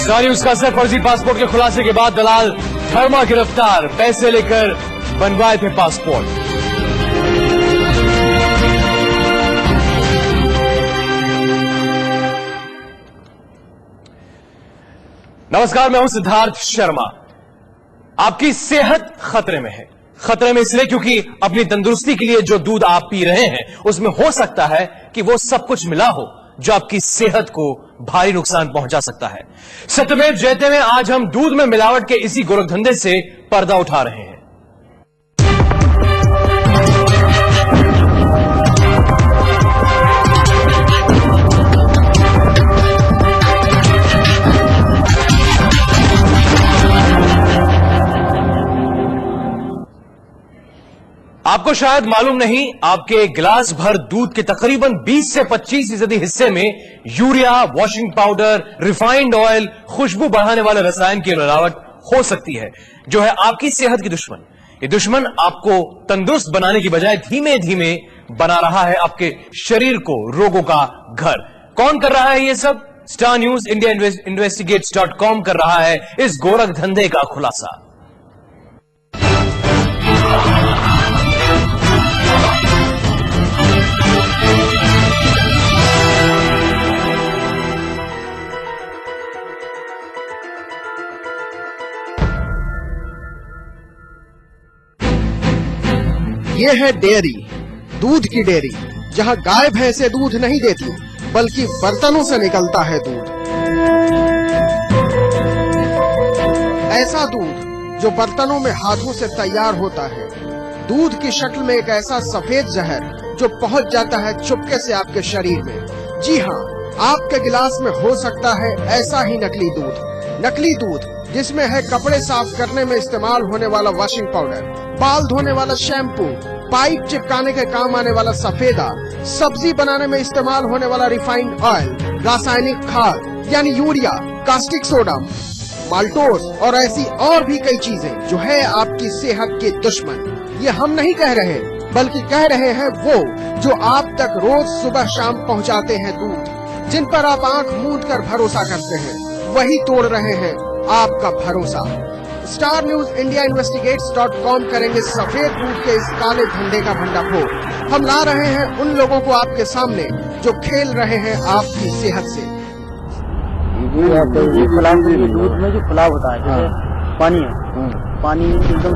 Star news का असर फर्जी पासपोर्ट के खुलासे के बाद दलाल धर्मा गिरफ्तार, पैसे लेकर बनवाए थे पासपोर्ट। नमस्कार, मैं हूं सिद्धार्थ शर्मा। आपकी सेहत खतरे में है। खतरे में इसलिए क्योंकि अपनी तंदुरुस्ती के लिए जो दूध आप पी रहे हैं उसमें हो सकता है कि वो सब कुछ मिला हो जो आपकी सेहत को भारी नुकसान पहुंचा सकता है। सत्यमेव जयते में आज हम दूध में मिलावट के इसी गोरखधंधे से पर्दा उठा रहे हैं। आपको शायद मालूम नहीं, आपके गिलास भर दूध के तकरीबन 20 से 25% हिस्से में urea, washing powder, refined oil, खुशबू बढ़ाने वाले रसायन की मिलावट हो सकती है, जो है आपकी सेहत की दुश्मन। ये दुश्मन आपको तंदुरुस्त बनाने की बजाय धीमे धीमे बना रहा है आपके शरीर को रोगों का घर। कौन कर रहा है ये सब? स्टार न्यूज इंडिया investigates.com कर रहा है इस गोरख धंधे का खुलासा। ये है डेयरी, दूध की डेयरी, जहां गाय भैंसे दूध नहीं देती बल्कि बर्तनों से निकलता है दूध। ऐसा दूध जो बर्तनों में हाथों से तैयार होता है, दूध की शक्ल में एक ऐसा सफेद जहर जो पहुंच जाता है चुपके से आपके शरीर में। जी हाँ, आपके गिलास में हो सकता है ऐसा ही नकली दूध। नकली दूध जिसमें है कपड़े साफ करने में इस्तेमाल होने वाला वॉशिंग पाउडर, बाल धोने वाला शैम्पू, पाइप चिपकाने के काम आने वाला सफेदा, सब्जी बनाने में इस्तेमाल होने वाला रिफाइंड ऑयल, रासायनिक खाद यानी यूरिया, कास्टिक सोडा, माल्टोस और ऐसी और भी कई चीजें जो है आपकी सेहत के दुश्मन। ये हम नहीं कह रहे, बल्कि कह रहे हैं वो जो आप तक रोज सुबह शाम पहुंचाते हैं दूध, जिन पर आप आंख मूंद कर भरोसा करते हैं, वही तोड़ रहे हैं आपका भरोसा। स्टार न्यूज इंडिया investigates.com करेंगे सफेद दूध के इस काले धंधे का भंडाफोड़। हम ला रहे हैं उन लोगों को आपके सामने जो खेल रहे हैं आपकी सेहत से। दूध में जो फुलाव होता है, जैसे पानी है, पानी एकदम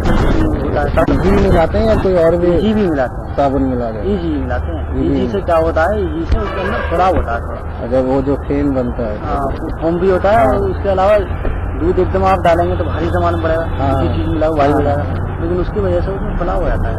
घी मिलाते हैं या कोई और भी? घी भी मिलाते हैं, साबुन मिलाते हैं, घी मिलाते हैं। घी से क्या होता है, घी से उसके अंदर फुलाव होता है। अगर वो जो फेन बनता है, फोम भी होता है। और उसके अलावा दूध एकदम आप डालेंगे तो भारी सामान पड़ेगा, चीज मिला भारी मिलाएगा, लेकिन उसकी वजह से उसमें फुलाव हो जाता है।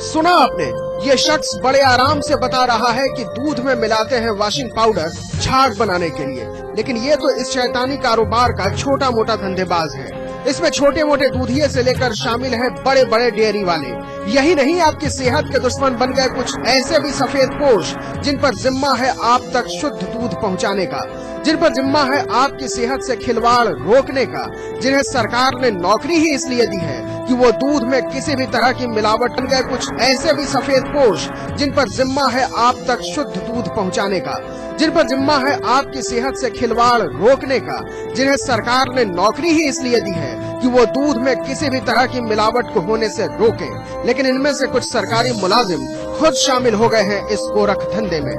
सुना आपने, ये शख्स बड़े आराम से बता रहा है कि दूध में मिलाते हैं वॉशिंग पाउडर झाग बनाने के लिए, लेकिन ये तो इस शैतानी कारोबार का छोटा मोटा धंधेबाज है। इसमें छोटे मोटे दूधिये से लेकर शामिल है बड़े बड़े डेयरी वाले। यही नहीं, आपकी सेहत के दुश्मन बन गए कुछ ऐसे भी सफेद पोश जिन पर जिम्मा है आप तक शुद्ध दूध पहुंचाने का, जिन पर जिम्मा है आपकी सेहत से खिलवाड़ रोकने का, जिन्हें सरकार ने नौकरी ही इसलिए दी है कि वो दूध में किसी भी तरह की मिलावट। बन गए कुछ ऐसे भी सफेद पोश जिन पर जिम्मा है आप तक शुद्ध दूध पहुंचाने का, जिन पर जिम्मा है आपकी सेहत से खिलवाड़ रोकने का, जिन्हें सरकार ने नौकरी ही इसलिए दी है कि वो दूध में किसी भी तरह की मिलावट को होने से रोके। लेकिन इनमें से कुछ सरकारी मुलाजिम खुद शामिल हो गए हैं इस गोरख धंधे में।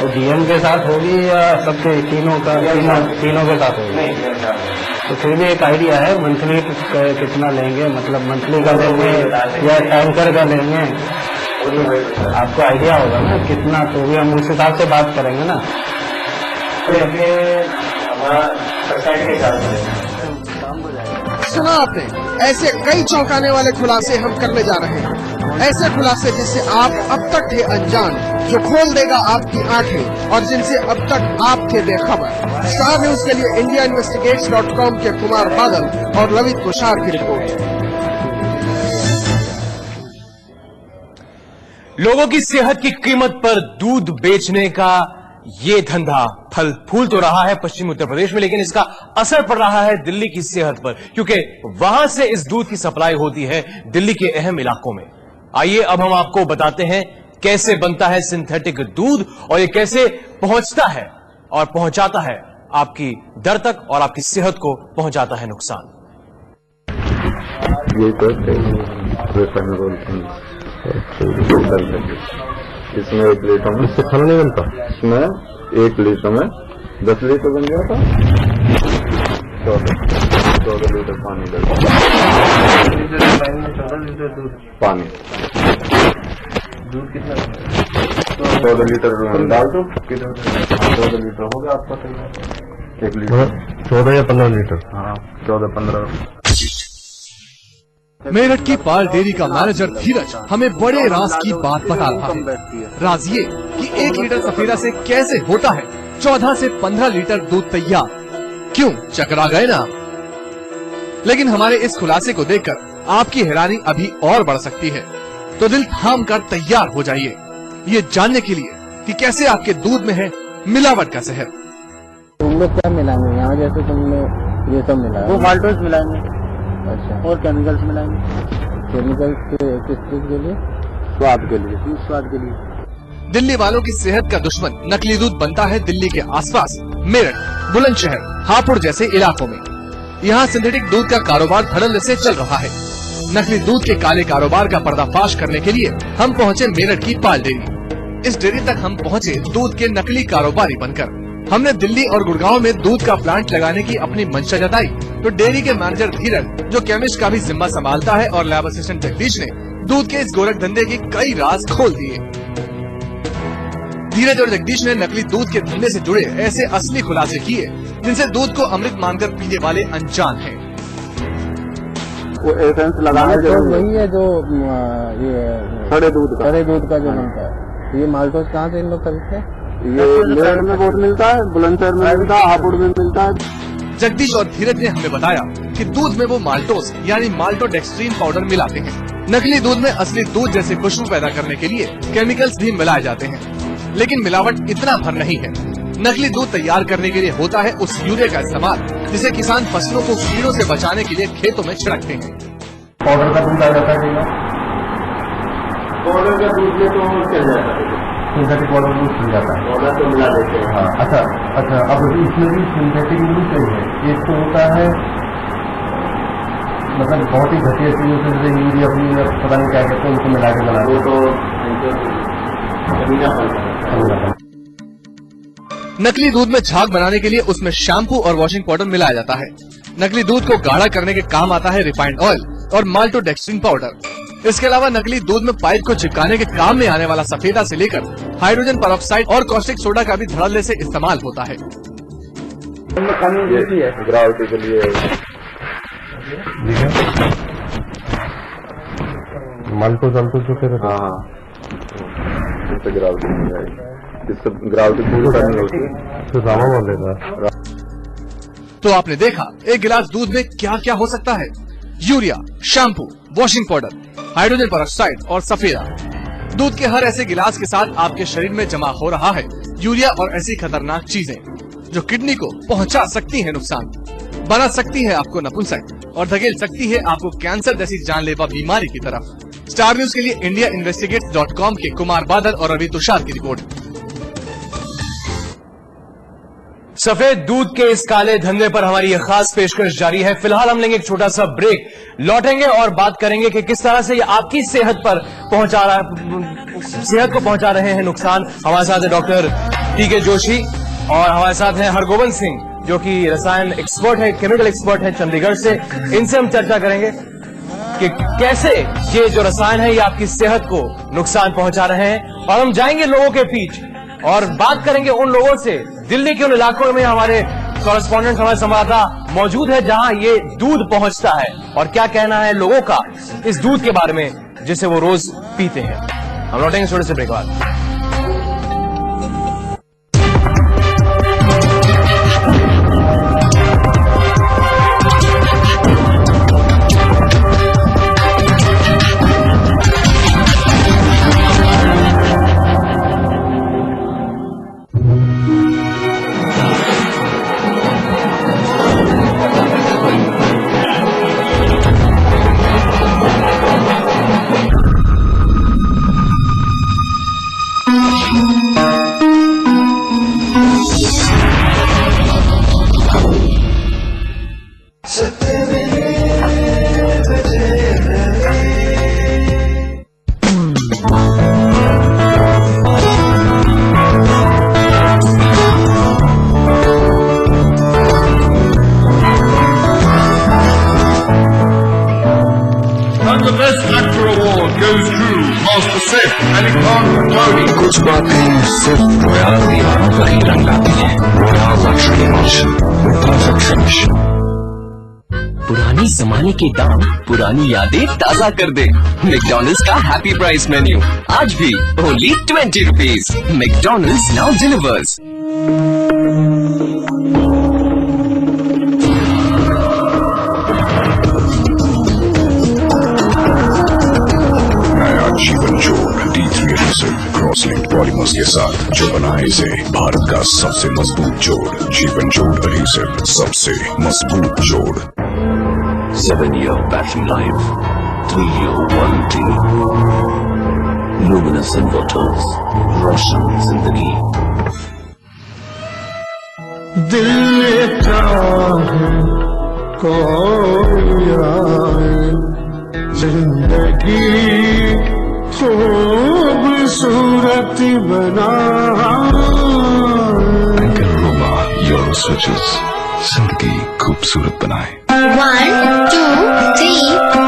तो डीएम के साथ होगी या सबके तीनों के साथ होगी? तो फिर भी एक आइडिया है, मंथली कितना लेंगे, मतलब मंथली का लेंगे या टैंकर का लेंगे, आपको आइडिया होगा ना कितना, तो भी हम उस हिसाब से बात करेंगे ना। सुना आपने, ऐसे कई चौंकाने वाले खुलासे हम करने जा रहे हैं। ऐसे खुलासे जिससे आप अब तक थे अनजान, जो खोल देगा आपकी आंखें और जिनसे अब तक आप थे बेखबर। स्टार न्यूज के लिए इंडिया investigates.com के कुमार बादल और ललित कुशार की रिपोर्ट। लोगों की सेहत की कीमत पर दूध बेचने का ये धंधा फल फूल तो रहा है पश्चिमी उत्तर प्रदेश में, लेकिन इसका असर पड़ रहा है दिल्ली की सेहत पर, क्योंकि वहां से इस दूध की सप्लाई होती है दिल्ली के अहम इलाकों में। आइए अब हम आपको बताते हैं कैसे बनता है सिंथेटिक दूध और ये कैसे पहुंचता है और पहुंचाता है आपकी दर तक और आपकी सेहत को पहुंचाता है नुकसान। ये करते इसमें 1 लीटर में इससे खाना नहीं बनता। इसमें 1 लीटर में 10 लीटर बन जाता। 14 लीटर पानी लगता। 14 लीटर दूध पानी दूध कितना 14 लीटर डाल दो। 14 लीटर हो गया आपका तैयार। 1 लीटर 14 या 15 लीटर। हाँ 14-15। मेरठ की पाल डेयरी का मैनेजर धीरज हमें बड़े राज की बात बता रहा है। राज ये कि 1 लीटर सफेदा से कैसे होता है 14 से 15 लीटर दूध तैयार। क्यों चकरा गए ना? लेकिन हमारे इस खुलासे को देखकर आपकी हैरानी अभी और बढ़ सकती है, तो दिल थाम कर तैयार हो जाइए ये जानने के लिए कि कैसे आपके दूध में है मिलावट का जहर। तुम लोग क्या मिलाएंगे यहाँ? जैसे तुमने ये सब मिलाया, वो माल्टोस मिलाएंगे। अच्छा, और केमिकल्स मिलाएंगे। केमिकल्स किस चीज के लिए? स्वाद के लिए। स्वाद के लिए। दिल्ली वालों की सेहत का दुश्मन नकली दूध बनता है दिल्ली के आसपास मेरठ, बुलंदशहर, हापुड़ जैसे इलाकों में। यहाँ सिंथेटिक दूध का कारोबार धड़ल्ले से चल रहा है। नकली दूध के काले कारोबार का पर्दाफाश करने के लिए हम पहुँचे मेरठ की पाल डेयरी। इस डेयरी तक हम पहुँचे दूध के नकली कारोबारी बनकर। हमने दिल्ली और गुड़गांव में दूध का प्लांट लगाने की अपनी मंशा जताई, तो डेयरी के मैनेजर धीरज, जो केमिस्ट का भी जिम्मा संभालता है, और लैब असिस्टेंट जगदीश ने दूध के इस गोरख धंधे के कई राज खोल दिए। धीरज और जगदीश ने नकली दूध के धंधे से जुड़े ऐसे असली खुलासे किए जिनसे दूध को अमृत मानकर पीने वाले अनजान हैं। वो एसेंस लगाना तो वही है जो ये सड़े दूध का जो बनता है। ये माल्टोस कहाँ से इन लोग खरीदते हैं? ये मेरठ में बहुत मिलता है, बुलंदशहर में मिलता है, हापुड़ में मिलता है। जगदीश और धीरज ने हमें बताया कि दूध में वो माल्टोस यानी माल्टोडेक्सट्रीन पाउडर मिलाते हैं। नकली दूध में असली दूध जैसे खुशबू पैदा करने के लिए केमिकल्स भी मिलाए जाते हैं, लेकिन मिलावट इतना भर नहीं है। नकली दूध तैयार करने के लिए होता है उस यूरिया का इस्तेमाल जिसे किसान फसलों को कीड़ों से बचाने के लिए खेतों में छिड़कते हैं। पाउडर का दूध आ जाता है। पाउडर का दूध में तो चल जाता है, सिंथेटिक पाउडर दूध चल जाता है। पाउडर तो मिला देते हैं। हाँ अच्छा, अब इसमें भी सिंथेटिक दूध चाहिए। एक तो होता है मतलब बहुत ही घटिया चीजों से, जैसे यूरिया अपनी पता नहीं क्या कहते हैं, उनको मिला के बना दो तो नकली दूध में झाग बनाने के लिए उसमें शैम्पू और वॉशिंग पाउडर मिलाया जाता है। नकली दूध को गाढ़ा करने के काम आता है रिफाइंड ऑयल और माल्टोडेक्सट्रीन पाउडर। इसके अलावा नकली दूध में पाइप को चिपकाने के काम में आने वाला सफेदा से लेकर हाइड्रोजन पेरोक्साइड और कॉस्टिक सोडा का भी धड़ल्ले से इस्तेमाल होता है। ग्राहक के लिए माल्टो जाल्टो जो कहते हैं, हाँ ग्राहक तो आपने देखा एक गिलास दूध में क्या क्या हो सकता है। Urea, shampoo, washing powder, hydrogen peroxide और सफेदा। दूध के हर ऐसे गिलास के साथ आपके शरीर में जमा हो रहा है यूरिया और ऐसी खतरनाक चीजें जो किडनी को पहुंचा सकती है नुकसान, बना सकती है आपको नपुंसक और धकेल सकती है आपको कैंसर जैसी जानलेवा बीमारी की तरफ। स्टार न्यूज के लिए indiainvestigates.com के कुमार बादल और रवि तुषार की रिपोर्ट। सफेद दूध के इस काले धंधे पर हमारी यह खास पेशकश जारी है। फिलहाल हम लेंगे एक छोटा सा ब्रेक, लौटेंगे और बात करेंगे कि किस तरह से ये आपकी सेहत को पहुंचा रहे हैं नुकसान। हमारे साथ है डॉक्टर टीके जोशी और हमारे साथ हैं हरगोविंद सिंह, जो कि रसायन एक्सपर्ट है, केमिकल एक्सपर्ट है चंडीगढ़ से। इनसे हम चर्चा करेंगे कि कैसे ये जो रसायन है ये आपकी सेहत को नुकसान पहुंचा रहे हैं, और हम जाएंगे लोगों के बीच और बात करेंगे उन लोगों से, दिल्ली के उन इलाकों में हमारे कॉरेस्पॉन्डेंट, हमारे संवाददाता मौजूद है जहां ये दूध पहुंचता है, और क्या कहना है लोगों का इस दूध के बारे में जिसे वो रोज पीते हैं। हम लौटेंगे थोड़े से ब्रेक बाद। सिर्फ रॉयल दीवारों पर ही रंग लाती है। Royal luxury emotion with perfect finish. पुरानी जमाने के दाम पुरानी यादें ताजा कर दे। मैकडॉनल्ड्स का हैप्पी प्राइस मेन्यू आज भी only 20 rupees. McDonald's now delivers. नया जीवन जोड़ D3 adhesive cross linked polymers के साथ जो बनाए इसे भारत का सबसे मजबूत जोड़। जीवन जोड़ एडहेसिव, सबसे मजबूत जोड़। 7-year battery life, 3-year warranty, luminous inverters, रोशन जिंदगी। दिल लेता है कोई आए, जिंदगी खूबसूरत बना। Aroma Euro switches, जिंदगी खूबसूरत बनाए। 1, 2, 3,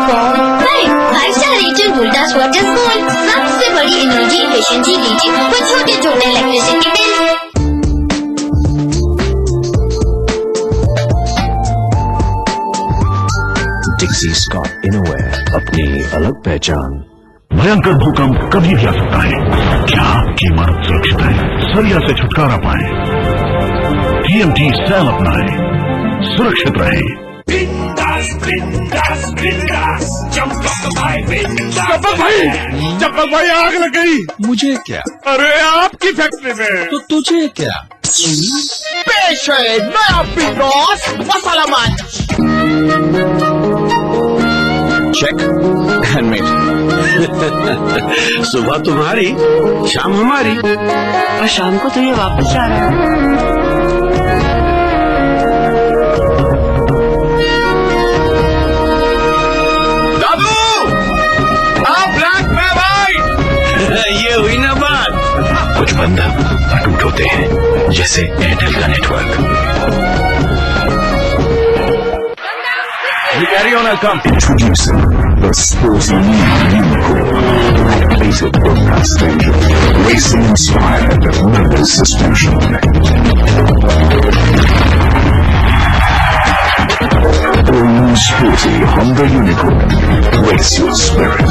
4, 5 five-star rated Voltas water cool. सबसे बड़ी एनर्जी एफिशिएंसी रेटिंग और छोटे छोटे इलेक्ट्रिसिटी बिल। डिक्सी स्कॉट इनोवेयर, अपनी अलग पहचान। भयंकर भूकंप कभी भी आ सकता है, क्या आपकी इमारत सुरक्षित है? सरिया से छुटकारा पाए, TMT सेल अपनाए, सुरक्षित रहे। चप्पल भाई आग लग गई। मुझे क्या? अरे आपकी फैक्ट्री में। तो तुझे क्या? पेश है नया बिग बॉस मसाला मंच। Check handmade. सुबह तुम्हारी, शाम हमारी। और शाम को तो ये वापस जा रहा है। ये हुई ना बात। कुछ बंधन अटूट होते हैं, जैसे एयरटेल का network. Introducing the sporty unicorn, plated broadcast station, racing inspired leather suspension. All new sporty Honda Unicorn, race your spirit.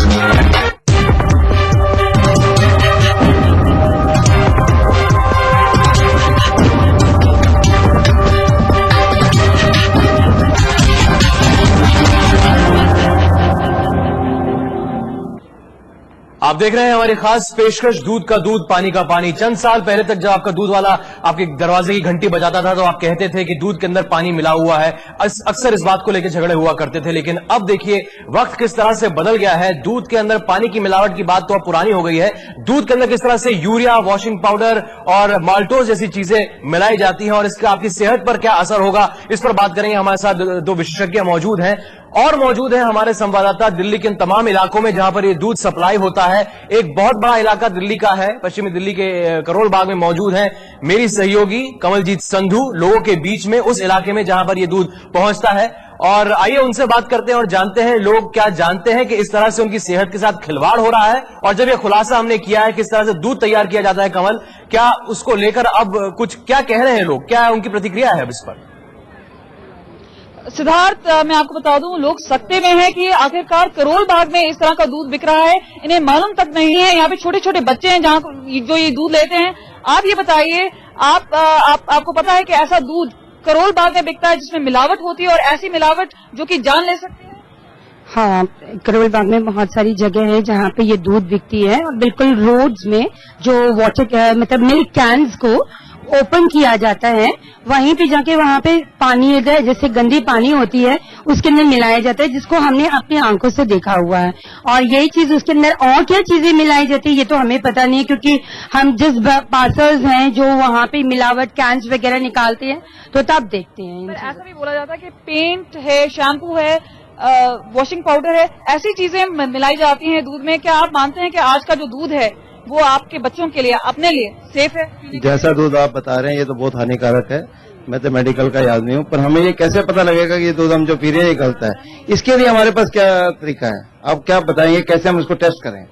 आप देख रहे हैं हमारी खास पेशकश दूध का दूध पानी का पानी। चंद साल पहले तक जब आपका दूध वाला आपके दरवाजे की घंटी बजाता था तो आप कहते थे कि दूध के अंदर पानी मिला हुआ है। अक्सर इस बात को लेकर झगड़े हुआ करते थे, लेकिन अब देखिए वक्त किस तरह से बदल गया है। दूध के अंदर पानी की मिलावट की बात तो अब पुरानी हो गई है। दूध के अंदर किस तरह से यूरिया, वॉशिंग पाउडर और माल्टोज जैसी चीजें मिलाई जाती हैं और इसका आपकी सेहत पर क्या असर होगा, इस पर बात करेंगे। हमारे साथ दो विशेषज्ञ मौजूद हैं और मौजूद है हमारे संवाददाता दिल्ली के तमाम इलाकों में जहां पर ये दूध सप्लाई होता है। एक बहुत बड़ा इलाका दिल्ली का है, पश्चिमी दिल्ली के करोल बाग में मौजूद है मेरी सहयोगी कमलजीत संधू, लोगों के बीच में उस इलाके में जहां पर ये दूध पहुंचता है। और आइए उनसे बात करते हैं और जानते हैं लोग क्या जानते हैं कि इस तरह से उनकी सेहत के साथ खिलवाड़ हो रहा है। और जब ये खुलासा हमने किया है किस तरह से दूध तैयार किया जाता है, कमल, क्या उसको लेकर अब कुछ क्या कह रहे हैं लोग, क्या उनकी प्रतिक्रिया है इस पर? सिद्धार्थ, मैं आपको बता दूं, लोग सकते में हैं कि आखिरकार करोल बाग में इस तरह का दूध बिक रहा है, इन्हें मालूम तक नहीं है। यहाँ पे छोटे छोटे बच्चे हैं जहाँ जो ये दूध लेते हैं। आप ये बताइए, आपको पता है कि ऐसा दूध करोल बाग में बिकता है जिसमें मिलावट होती है, और ऐसी मिलावट जो कि जान ले सकती है? हाँ, करोल बाग में बहुत सारी जगह है जहाँ पे ये दूध बिकती है, और बिल्कुल रोड्स में जो वाटर मतलब मिल्क कैंस को ओपन किया जाता है, वहीं पे जाके वहाँ पे पानी जैसे गंदी पानी होती है उसके अंदर मिलाया जाता है, जिसको हमने अपनी आंखों से देखा हुआ है। और यही चीज उसके अंदर और क्या चीजें मिलाई जाती है ये तो हमें पता नहीं है, क्योंकि हम जिस पार्सल्स हैं जो वहाँ पे मिलावट कैंस वगैरह निकालते हैं तो तब देखते हैं। ऐसा भी बोला जाता है कि पेंट है, शैम्पू है, वॉशिंग पाउडर है, ऐसी चीजें मिलाई जाती हैं दूध में। क्या आप मानते हैं कि आज का जो दूध है वो आपके बच्चों के लिए, अपने लिए सेफ है? जैसा दूध आप बता रहे हैं ये तो बहुत हानिकारक है। मैं तो मेडिकल का आदमी हूँ, पर हमें ये कैसे पता लगेगा कि ये दूध हम जो पी रहे हैं ये गलत है? इसके लिए हमारे पास क्या तरीका है, आप क्या बताएंगे, कैसे हम इसको टेस्ट करें?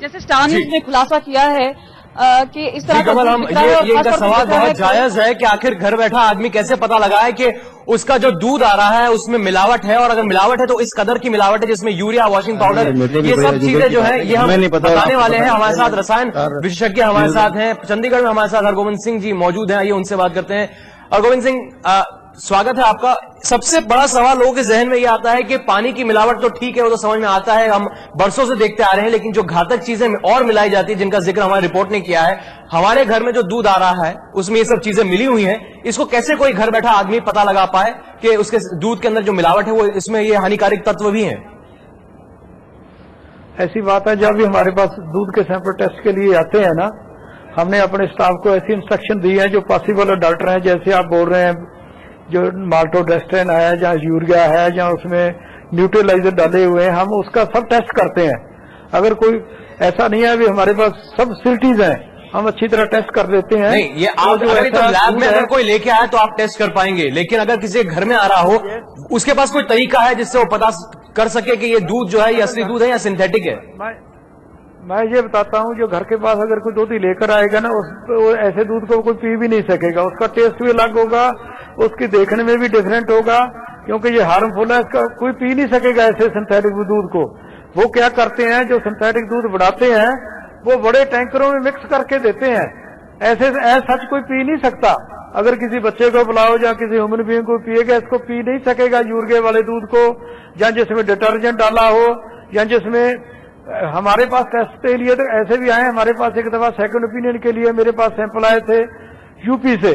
जैसे स्टार न्यूज ने खुलासा किया है कि इस तरह कमल, हम ये इनका सवाल बहुत जायज है कि आखिर घर बैठा आदमी कैसे पता लगाए कि उसका जो दूध आ रहा है उसमें मिलावट है, और अगर मिलावट है तो इस कदर की मिलावट है जिसमें यूरिया, वॉशिंग पाउडर, ये सब चीजें जो है ये हम बताने वाले हैं। हमारे साथ रसायन विशेषज्ञ हमारे साथ हैं, चंडीगढ़ में हमारे साथ हरगोविंद सिंह जी मौजूद हैं, आइए उनसे बात करते हैं। हरगोविंद सिंह, स्वागत है आपका। सबसे बड़ा सवाल लोगों के जहन में ये आता है कि पानी की मिलावट तो ठीक है, वो तो समझ में आता है, हम बरसों से देखते आ रहे हैं, लेकिन जो घातक चीजें और मिलाई जाती है जिनका जिक्र हमारी रिपोर्ट ने किया है, हमारे घर में जो दूध आ रहा है उसमें ये सब चीजें मिली हुई हैं, इसको कैसे कोई घर बैठा आदमी पता लगा पाए कि उसके दूध के अंदर जो मिलावट है वो इसमें ये हानिकारक तत्व भी हैं? ऐसी बात है, जब भी हमारे पास दूध के सैंपल टेस्ट के लिए आते हैं ना, हमने अपने स्टाफ को ऐसी इंस्ट्रक्शन दी है जो पॉसिबल डॉक्टर हैं, जैसे आप बोल रहे हैं जो माल्टोडेस्ट्रेन है, जहाँ यूरिया है, जहाँ उसमें न्यूट्रलाइजर डाले हुए हैं, हम उसका सब टेस्ट करते हैं। अगर कोई ऐसा नहीं है, अभी हमारे पास सब फैसिलिटीज हैं, हम अच्छी तरह टेस्ट कर देते हैं। नहीं, ये आप अगर तो लैब में अगर कोई लेके आए तो आप टेस्ट कर पाएंगे, लेकिन अगर किसी घर में आ रहा हो उसके पास कोई तरीका है जिससे वो पता कर सके कि ये दूध जो है ये असली दूध है या सिंथेटिक है? मैं ये बताता हूँ, जो घर के पास अगर कोई दूध लेकर आएगा ना, ऐसे दूध को कोई पी भी नहीं सकेगा, उसका टेस्ट भी अलग होगा, उसकी देखने में भी डिफरेंट होगा, क्योंकि ये हार्मफुल है, इसका कोई पी नहीं सकेगा ऐसे सिंथेटिक दूध को। वो क्या करते हैं, जो सिंथेटिक दूध बढ़ाते हैं वो बड़े टैंकरों में मिक्स करके देते हैं, ऐसे सच कोई पी नहीं सकता। अगर किसी बच्चे को बुलाओ या किसी ह्यूमन बीइंग को पिएगा, इसको पी नहीं सकेगा यूरिया वाले दूध को, या जिसमें डिटर्जेंट डाला हो, या जिसमें हमारे पास टेस्ट के लिए तो ऐसे भी आए। हमारे पास एक दफा सेकंड ओपिनियन के लिए मेरे पास सैंपल आए थे यूपी से,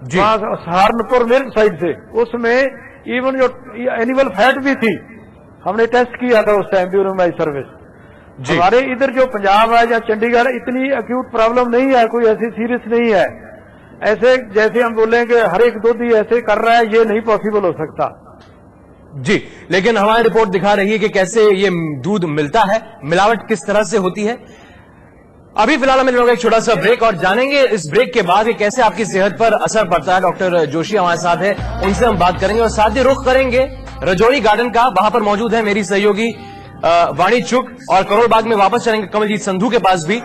सहारनपुर मिल्क साइड से, उसमें इवन जो एनिमल फैट भी थी, हमने टेस्ट किया था उस टाइम ब्यूरो माई सर्विस। हमारे इधर जो पंजाब है या चंडीगढ़, इतनी एक्यूट प्रॉब्लम नहीं है, कोई ऐसी सीरियस नहीं है। ऐसे जैसे हम बोले कि हर एक दूध ही ऐसे कर रहा है, ये नहीं पॉसिबल हो सकता जी। लेकिन हमारी रिपोर्ट दिखा रही है कि कैसे ये दूध मिलता है, मिलावट किस तरह से होती है। अभी फिलहाल हमें लोग एक छोटा सा ब्रेक, और जानेंगे इस ब्रेक के बाद कि कैसे आपकी सेहत पर असर पड़ता है। डॉक्टर जोशी हमारे साथ है, उनसे हम बात करेंगे, और साथ ही रुख करेंगे रजौरी गार्डन का। वहां पर मौजूद है मेरी सहयोगी वाणी चुग, और करोल बाग में वापस चलेंगे कमलजीत संधू के पास भी।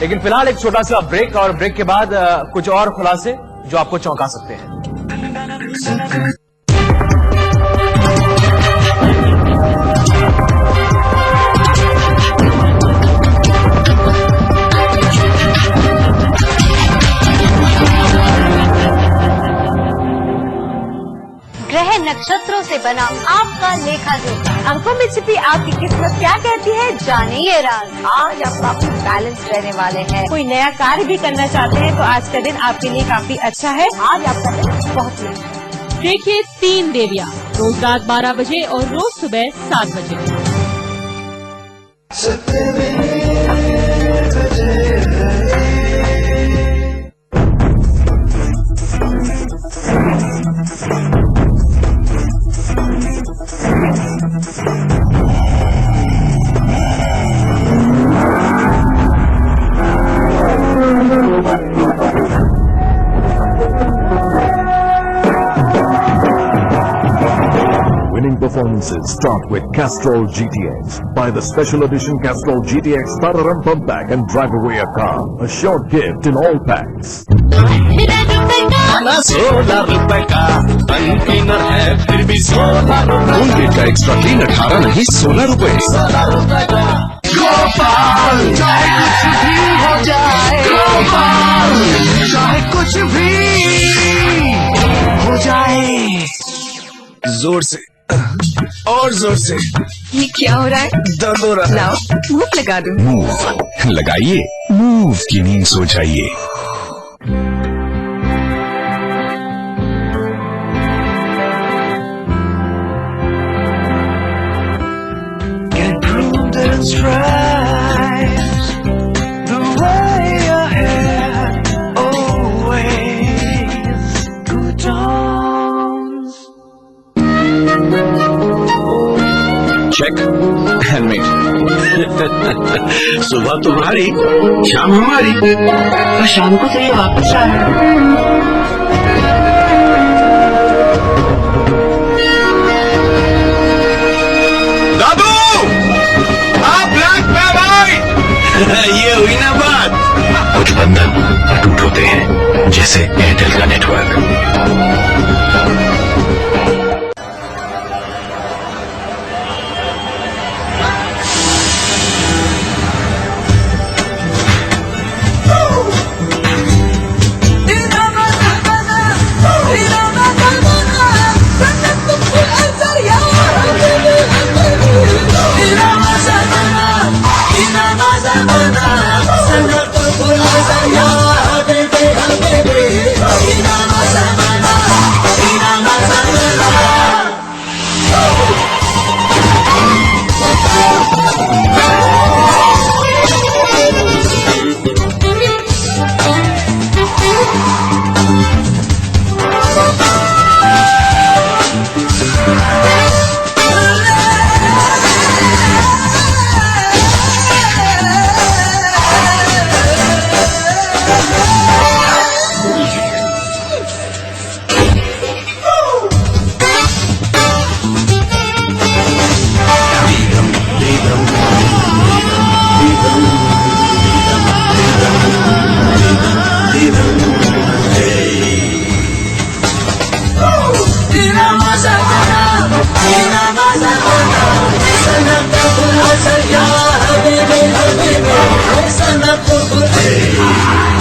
लेकिन फिलहाल एक छोटा सा ब्रेक, और ब्रेक के बाद कुछ और खुलासे जो आपको चौंका सकते हैं। ग्रह नक्षत्रों से बना आपका लेखा जोखा, अंकों में छिपी आपकी किस्मत क्या कहती है, जाने ये राज। आज आप काफी बैलेंस रहने वाले हैं। कोई नया कार्य भी करना चाहते हैं तो आज का दिन आपके लिए काफी अच्छा है। आज आपका दिन बहुत अच्छा है। देखिए 3 देवियां, रोज रात 12 बजे और रोज सुबह 7 बजे। Winning performances start with Castrol GTX. Buy the special edition Castrol GTX starter and pump pack and drive away a car. A short gift in all packs. 16 रुपए का कंटेनर है, फिर भी 16 रुपए। कोलगेट का एक्स्ट्रा क्लीन 18 नहीं 16 रुपए। 16 रुपए का गोपाल, चाहे कुछ भी हो जाए, गोपाल चाहे कुछ भी हो जाए। जोर से और जोर से। ये क्या हो रहा है? दर्द हो रहा है। लाओ मूव लगा दूं। मूव लगाइए, मूव की नींद सो जाइए। Get proved it's right the way ahead, always good times. Check and mate. सुबह तुम्हारी, शाम हमारी, और शाम को तो ये वापस आया। दादू, आप ब्लैक में भाई। ये हुई ना बात। कुछ बंधन अटूट होते हैं, जैसे एयरटेल का network.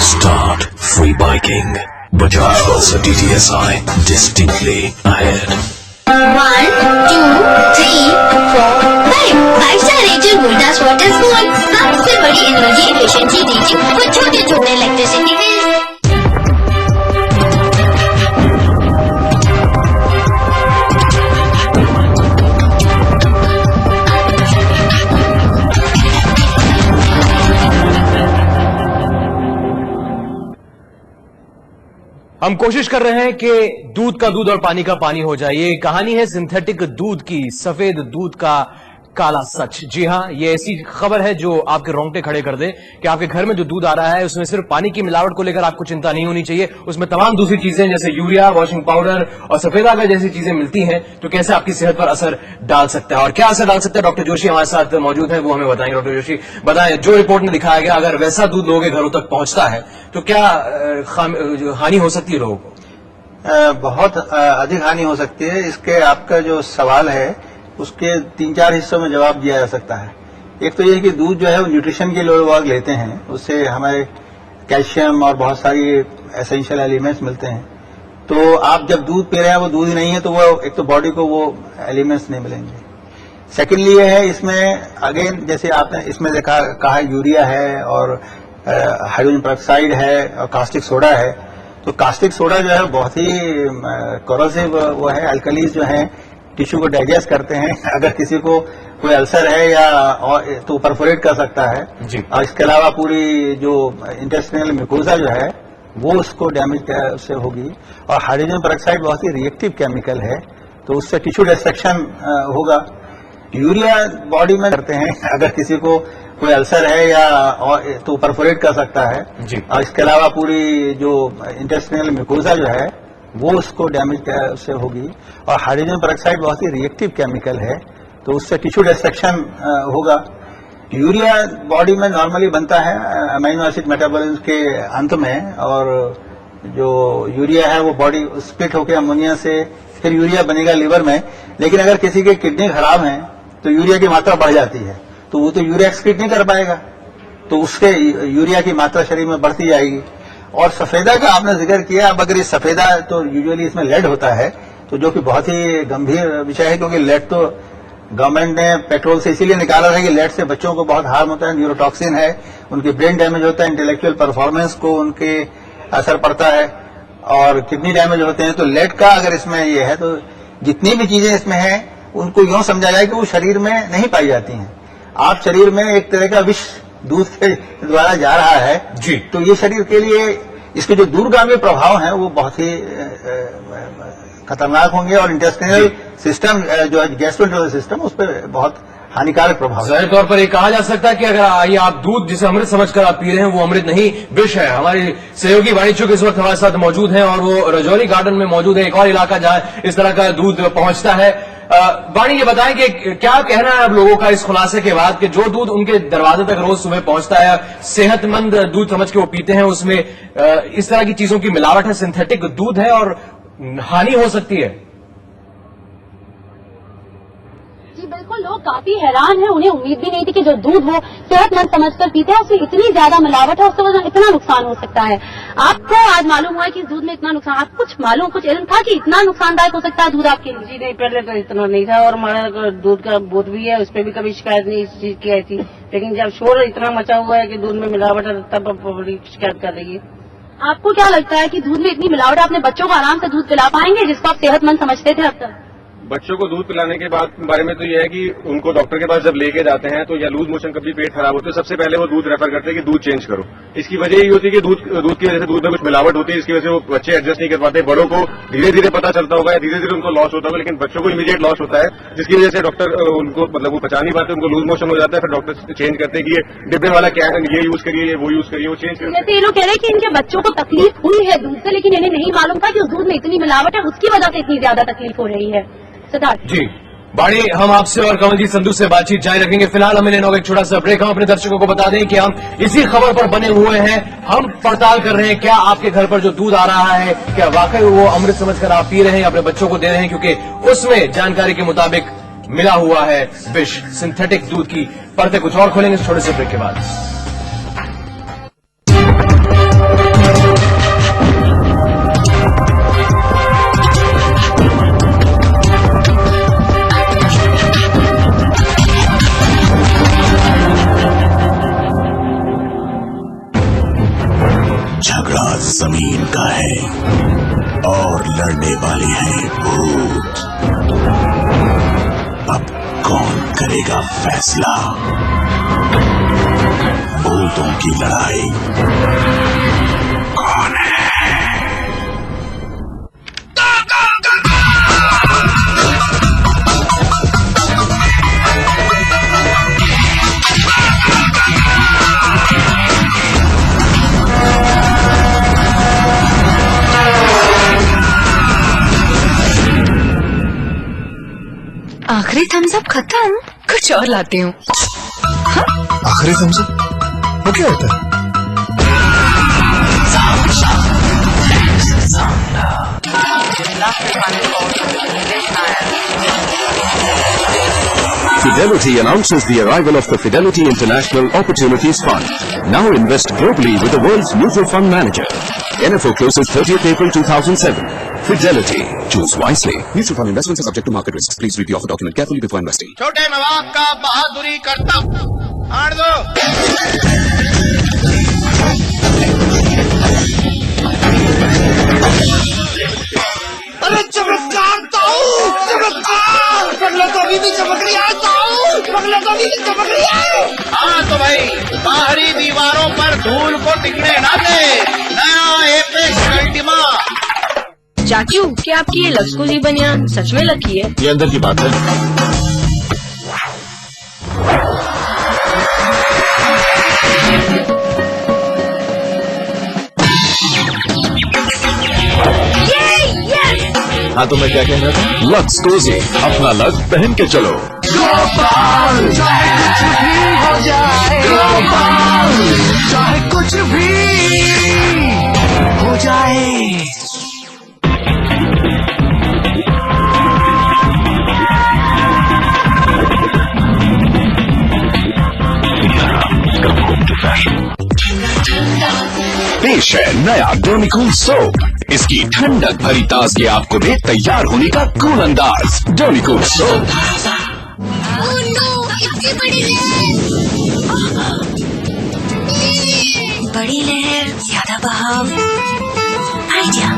Start free biking. Bajaj Pulsar TTSI distinctly ahead. 1, 2, 3, 4, 5. 5-star rated Voltas water cool. सबसे बड़ी एनर्जी एफिशिएंसी रेटिंग और छोटे छोटे इलेक्ट्रिसिटी बिल्स। हम कोशिश कर रहे हैं कि दूध का दूध और पानी का पानी हो जाए। ये कहानी है सिंथेटिक दूध की, सफेद दूध का काला सच। जी हां, ये ऐसी खबर है जो आपके रोंगटे खड़े कर दे कि आपके घर में जो दूध आ रहा है उसमें सिर्फ पानी की मिलावट को लेकर आपको चिंता नहीं होनी चाहिए, उसमें तमाम दूसरी चीजें जैसे यूरिया, वॉशिंग पाउडर और सफेद आगा जैसी चीजें मिलती हैं, तो कैसे आपकी सेहत पर असर डाल सकता है और क्या असर डाल सकता है। डॉक्टर जोशी हमारे साथ मौजूद है, वो हमें बताएंगे। डॉक्टर जोशी बताएं, जो रिपोर्ट में दिखाया गया अगर वैसा दूध लोगों के घरों तक पहुंचता है तो क्या हानि हो सकती है लोगों को? बहुत अधिक हानि हो सकती है। इसके आपका जो सवाल है उसके 3-4 हिस्सों में जवाब दिया जा सकता है। एक तो ये कि दूध जो है वो न्यूट्रिशन के लोग लेते हैं, उससे हमें कैल्शियम और बहुत सारी एसेंशियल एलिमेंट्स मिलते हैं। तो आप जब दूध पी रहे हैं वो दूध ही नहीं है तो वो एक तो बॉडी को वो एलिमेंट्स नहीं मिलेंगे। सेकेंडली ये है इसमें अगेन जैसे आपने इसमें देखा कहा यूरिया है और हाइड्रोजन पेरोक्साइड है और कास्टिक सोडा है। तो कास्टिक सोडा जो है बहुत ही कोरोसिव वो है, अल्कलीज जो है टिश्यू को डाइजेस्ट करते हैं। अगर किसी को कोई अल्सर है या तो परफोरेट कर सकता है जी। और इसके अलावा पूरी जो इंटेस्टिनल म्यूकोजा जो है वो उसको डैमेज उससे होगी। और हाइड्रोजन पेरोक्साइड बहुत ही रिएक्टिव केमिकल है तो उससे टिश्यू डिस्ट्रक्शन होगा। यूरिया बॉडी में करते हैं, अगर किसी को कोई अल्सर है या तो परफोरेट कर सकता है जी। और इसके अलावा पूरी जो इंटेस्टिनल म्यूकोजा जो है वो उसको डैमेज उससे होगी। और हाइड्रोजन पेरोक्साइड बहुत ही रिएक्टिव केमिकल है तो उससे टिश्यू डिस्ट्रक्शन होगा। यूरिया बॉडी में नॉर्मली बनता है अमीनो एसिड मेटाबॉलिज्म के अंत में, और जो यूरिया है वो बॉडी स्प्लिट होकर अमोनिया से फिर यूरिया बनेगा लिवर में। लेकिन अगर किसी के किडनी खराब है तो यूरिया की मात्रा बढ़ जाती है तो वो तो यूरिया एक्सक्रीट नहीं कर पाएगा, तो उसके यूरिया की मात्रा शरीर में बढ़ती जाएगी। और सफेदा का आपने जिक्र किया, अब अगर ये सफेदा तो यूजुअली इसमें लेड होता है, तो जो कि बहुत ही गंभीर विषय है, क्योंकि लेड तो गवर्नमेंट ने पेट्रोल से इसीलिए निकाला था कि लेड से बच्चों को बहुत हार्म होता है, न्यूरोटॉक्सिन है, उनकी ब्रेन डैमेज होता है, इंटेलेक्चुअल परफॉर्मेंस को उनके असर पड़ता है और किडनी डैमेज होते हैं। तो लेड का अगर इसमें ये है तो जितनी भी चीजें इसमें हैं उनको यूं समझा जाए कि वो शरीर में नहीं पाई जाती हैं। आप शरीर में एक तरह का विष दूध के द्वारा जा रहा है जी, तो ये शरीर के लिए इसके जो दूरगामी प्रभाव हैं वो बहुत ही खतरनाक होंगे और इंटेस्टिनल सिस्टम जो है गैस्ट्रोइंटेस्टाइनल सिस्टम उस पर बहुत हानिकारक प्रभाव। जाहिर तौर पर ये कहा जा सकता है कि अगर ये आप दूध जिसे अमृत समझकर आप पी रहे हैं वो अमृत नहीं विष है। हमारी सहयोगी वाणिज्य इस वक्त हमारे साथ मौजूद हैं और वो रजौरी गार्डन में मौजूद है, एक और इलाका जहां इस तरह का दूध पहुंचता है। वाणी, ये बताएं कि क्या कहना है अब लोगों का इस खुलासे के बाद कि जो दूध उनके दरवाजे तक रोज सुबह पहुंचता है, सेहतमंद दूध समझ के वो पीते हैं, उसमें इस तरह की चीजों की मिलावट है, सिंथेटिक दूध है और हानि हो सकती है। जी बिल्कुल, लोग काफी हैरान हैं। उन्हें उम्मीद भी नहीं थी कि जो दूध वो सेहतमंद समझकर पीते हैं उसमें इतनी ज्यादा मिलावट है, उसकी वजह से इतना नुकसान हो सकता है। आपको आज मालूम हुआ कि इस दूध में इतना नुकसान, आप कुछ मालूम, कुछ इल्म था कि इतना नुकसानदायक हो सकता है दूध आपके लिए? जी नहीं, पहले तो इतना नहीं था और हमारा दूध का बोध भी है, उस पर भी कभी शिकायत नहीं इस चीज की आई थी। लेकिन जब शोर इतना मचा हुआ है कि दूध में मिलावट है, तब पब्लिक शिकायत कर रही है। आपको क्या लगता है कि दूध में इतनी मिलावट, अपने बच्चों को आराम से दूध पिला पाएंगे जिसको आप सेहतमंद समझते थे अब तक? बच्चों को दूध पिलाने के बारे में तो यह है कि उनको डॉक्टर के पास जब लेके जाते हैं तो या लूज मोशन कभी पेट खराब होते है, सबसे पहले वो दूध रेफर करते हैं कि दूध चेंज करो। इसकी वजह यही होती है कि दूध की वजह से दूध में कुछ मिलावट होती है, इसकी वजह से वो बच्चे एडजस्ट नहीं कर पाते। बड़ों को धीरे धीरे पता चलता होगा या धीरे धीरे उनको लॉस होता होगा, लेकिन बच्चों को इमीडिएट लॉस होता है, जिसकी वजह से डॉक्टर उनको मतलब वो पचा नहीं पाते, उनको लूज मोशन हो जाता है। फिर डॉक्टर चेंज करते हैं कि ये डिब्बे वाला क्या है, ये यूज करिए, वो यूज करिए, वो चेंज करते हैं। जैसे ये लोग कह रहे हैं कि इनके बच्चों को तकलीफ हुई है दूध से, लेकिन इन्हें नहीं मालूम था कि उस दूध में इतनी मिलावट है, उसकी वजह से इतनी ज्यादा तकलीफ हो रही है। सिद्धार्थ जी, बाड़ी, हम आपसे और कमलजीत संधू से बातचीत जारी रखेंगे। फिलहाल हमें लेना होगा एक छोटा सा ब्रेक। हम अपने दर्शकों को बता दें कि हम इसी खबर पर बने हुए हैं, हम पड़ताल कर रहे हैं क्या आपके घर पर जो दूध आ रहा है क्या वाकई वो अमृत समझकर आप पी रहे हैं या अपने बच्चों को दे रहे हैं, क्योंकि उसमें जानकारी के मुताबिक मिला हुआ है विष, सिंथेटिक दूध की परतें कुछ और खोलेंगे इस छोटे से ब्रेक के बाद। झगड़ा जमीन का है और लड़ने वाले हैं भूत। अब कौन करेगा फैसला? भूतों की लड़ाई कौन है? आखिरी थम्स अप खत्म, कुछ और लाती हूँ। आखिरी थम्स अप वो क्या होता है? Fidelity announces the arrival of the Fidelity International Opportunities Fund. Now invest globally with the world's mutual fund manager. NFO closes 30th April 2007. Fidelity. Choose wisely. Mutual fund investments are subject to market risks. Please read the offer document carefully before investing. छोटे नवाब का बहादुरी करता आड़ दो। अरे चमत्कार ताऊ, चमत्कार! बगले तो अभी भी चमक रही है ताऊ, बगले तो अभी भी चमक रही है। हाँ तो भाई, बाहरी दीवारों पर धूल को टिकने ना दे। नया एपेक्स अल्टीमा। चाचू, क्या आपकी ये लक्ष्मी बनियान सच में लकी है? ये अंदर की बात है। हाँ तो मैं क्या कह रहा था? लक्स कोजी, अपना लक पहन के चलो। ग्लोबल, चाहे कुछ भी हो जाए, ग्लोबल, चाहे कुछ भी हो जाए। पेश है नया डोनिकूल सोप। इसकी ठंडक भरी ताजगी आपको दे तैयार होने का कूल अंदाज। डोनिकूल सोप। बड़ी लहर, ज्यादा बहाव। Idea.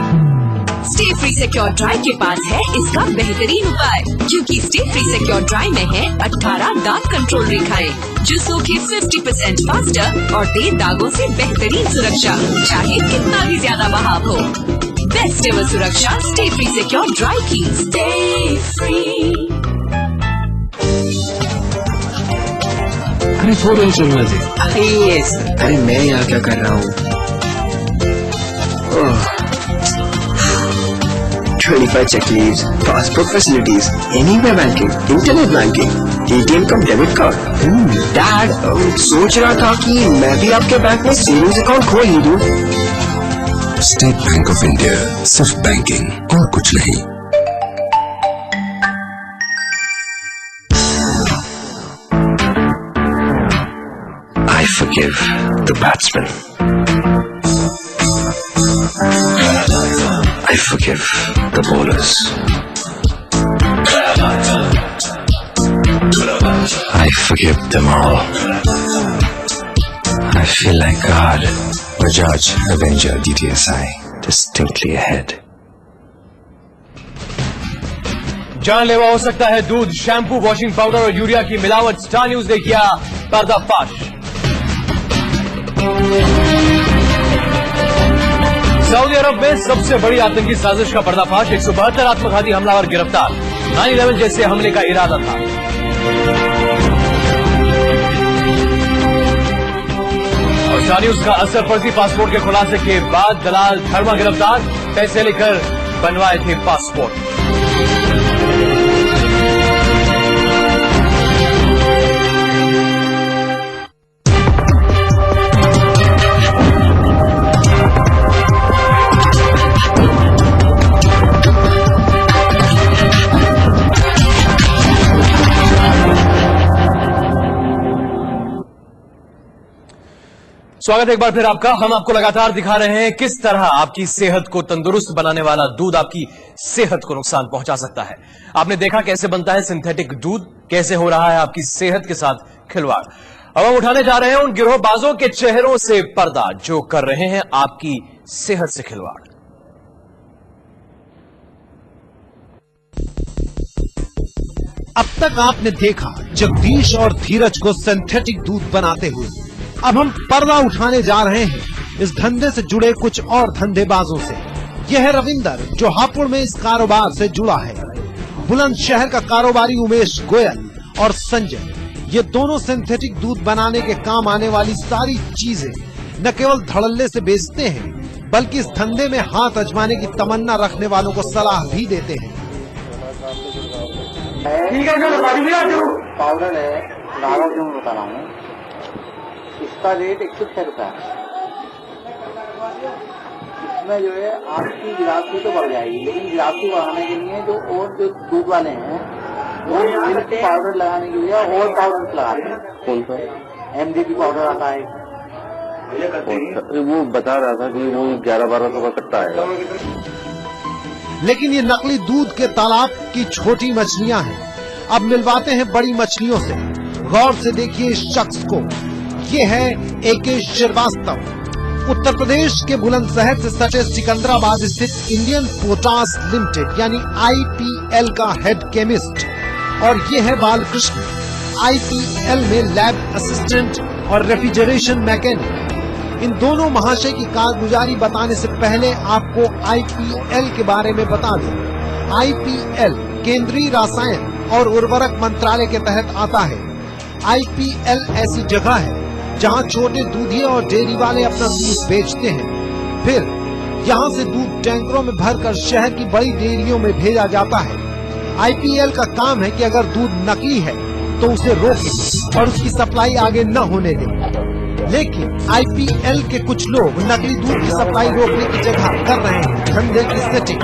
Stay free secure dry के पास है इसका बेहतरीन उपाय, क्योंकि स्टे फ्री सिक्योर ड्राई में है 18 दाग कंट्रोल रेखाएं जो सोखे 50% फास्टर और दे दागों से बेहतरीन सुरक्षा, चाहे कितना भी ज्यादा बहाव हो। बेस्ट एवर सुरक्षा स्टे फ्री सिक्योर ड्राई की। Stay free. अरे थोड़ा चलना जी। अरे मैं यहाँ क्या कर रहा हूँ? 25 check leaves, passport facilities, anywhere banking, internet banking, ATM कम डेबिट कार्ड। डैड, सोच रहा था कि मैं भी आपके बैंक में सेविंग्स अकाउंट खोल ही दूं। स्टेट बैंक ऑफ इंडिया, सिर्फ बैंकिंग और कुछ नहीं। I forgive the batsman. I forgive the bowlers. I forgive them all. I feel like God. Bajaj Avenger DTSI, distinctly ahead. जानलेवा हो सकता है दूध, शैम्पू, वॉशिंग पाउडर और यूरिया की मिलावट। स्टार न्यूज ने किया पर्दाफाश। सऊदी अरब में सबसे बड़ी आतंकी साजिश का पर्दाफाश। 172 आत्मघाती हमलावर गिरफ्तार। 9/11 जैसे हमले का इरादा था। और स्टार न्यूज का असर फर्जी पासपोर्ट के खुलासे के बाद दलाल धर्मा गिरफ्तार। पैसे लेकर बनवाए थे पासपोर्ट। स्वागत है एक बार फिर आपका। हम आपको लगातार दिखा रहे हैं किस तरह आपकी सेहत को तंदुरुस्त बनाने वाला दूध आपकी सेहत को नुकसान पहुंचा सकता है। आपने देखा कैसे बनता है सिंथेटिक दूध, कैसे हो रहा है आपकी सेहत के साथ खिलवाड़। अब हम उठाने जा रहे हैं उन गिरोहबाजों के चेहरों से पर्दा जो कर रहे हैं आपकी सेहत से खिलवाड़। अब तक आपने देखा जगदीश और धीरज को सिंथेटिक दूध बनाते हुए। अब हम पर्दा उठाने जा रहे हैं इस धंधे से जुड़े कुछ और धंधेबाजों से। यह है रविंदर जो हापुड़ में इस कारोबार से जुड़ा है। बुलंदशहर का कारोबारी उमेश गोयल और संजय, ये दोनों सिंथेटिक दूध बनाने के काम आने वाली सारी चीजें न केवल धड़ल्ले से बेचते हैं बल्कि इस धंधे में हाथ आजमाने की तमन्ना रखने वालों को सलाह भी देते हैं। पाउडर है, नागा जो मैं बता रहा हूँ, इसका रेट 106 रुपया है। इसमें जो है आपकी गिराकी तो बढ़ जाएगी, लेकिन गिराकी बढ़ाने के लिए जो और जो दूध वाले हैं वो मिल्क पाउडर लगाने के लिए और पाउडर लगाते हैं। कौन सा? MDP पाउडर आता है। वो बता रहा था कि वो 11-12 का कट्टा है। लेकिन ये नकली दूध के तालाब की छोटी मछलियां हैं। अब मिलवाते हैं बड़ी मछलियों से। गौर से देखिए इस शख्स को। ये है AK श्रीवास्तव। उत्तर प्रदेश के बुलंदशहर से सटे सिकंदराबाद स्थित इंडियन पोटास लिमिटेड यानी IPL का हेड केमिस्ट। और ये है बालकृष्ण, IPL में लैब असिस्टेंट और रेफ्रिजरेशन मैकेनिक। इन दोनों महाशय की कारगुजारी बताने से पहले आपको IPL के बारे में बता दें। IPL केंद्रीय रसायन और उर्वरक मंत्रालय के तहत आता है। IPL ऐसी जगह है जहां छोटे दूधिये और डेयरी वाले अपना दूध बेचते हैं। फिर यहां से दूध टैंकरों में भरकर शहर की बड़ी डेयरियों में भेजा जाता है। IPL का काम है कि अगर दूध नकली है तो उसे रोके और उसकी सप्लाई आगे न होने दे। लेकिन IPL के कुछ लोग नकली दूध की सप्लाई रोकने की जगह कर रहे हैं धंधे की सेटिंग।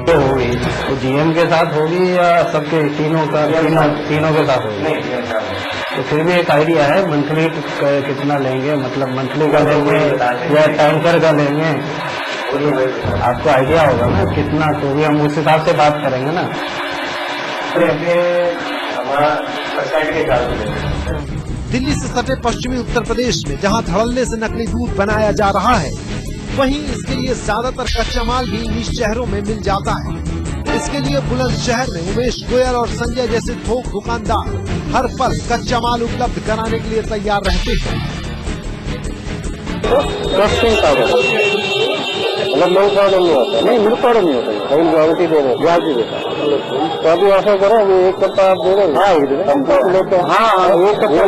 होगी तो GM के साथ होगी या सबके तीनों के साथ होगी? तो फिर भी एक आइडिया है मंथली कितना लेंगे, मतलब मंथली का लेंगे या टैंकर का लेंगे, आपको आइडिया होगा ना कितना, तो भी हम उस हिसाब से बात करेंगे ना। दिल्ली से सटे पश्चिमी उत्तर प्रदेश में जहां धड़ल्ले से नकली दूध बनाया जा रहा है, वहीं इसके लिए ज्यादातर कच्चा माल भी इन्हीं शहरों में मिल जाता है। इसके लिए बुलंदशहर में उमेश गोयल और संजय जैसे थोक दुकानदार हर पल कच्चा माल उपलब्ध कराने के लिए तैयार रहते हैं। मतलब मिल्क पाउडर नहीं होता? नहीं, मिल्क पाउडर नहीं होता, कहीं गारंटी दे रहे हैं, ब्याज भी देता है। तो अभी ऐसा करो, अभी 1 कट्टा आप दे रहे हैं। हाँ, 1 कट्टा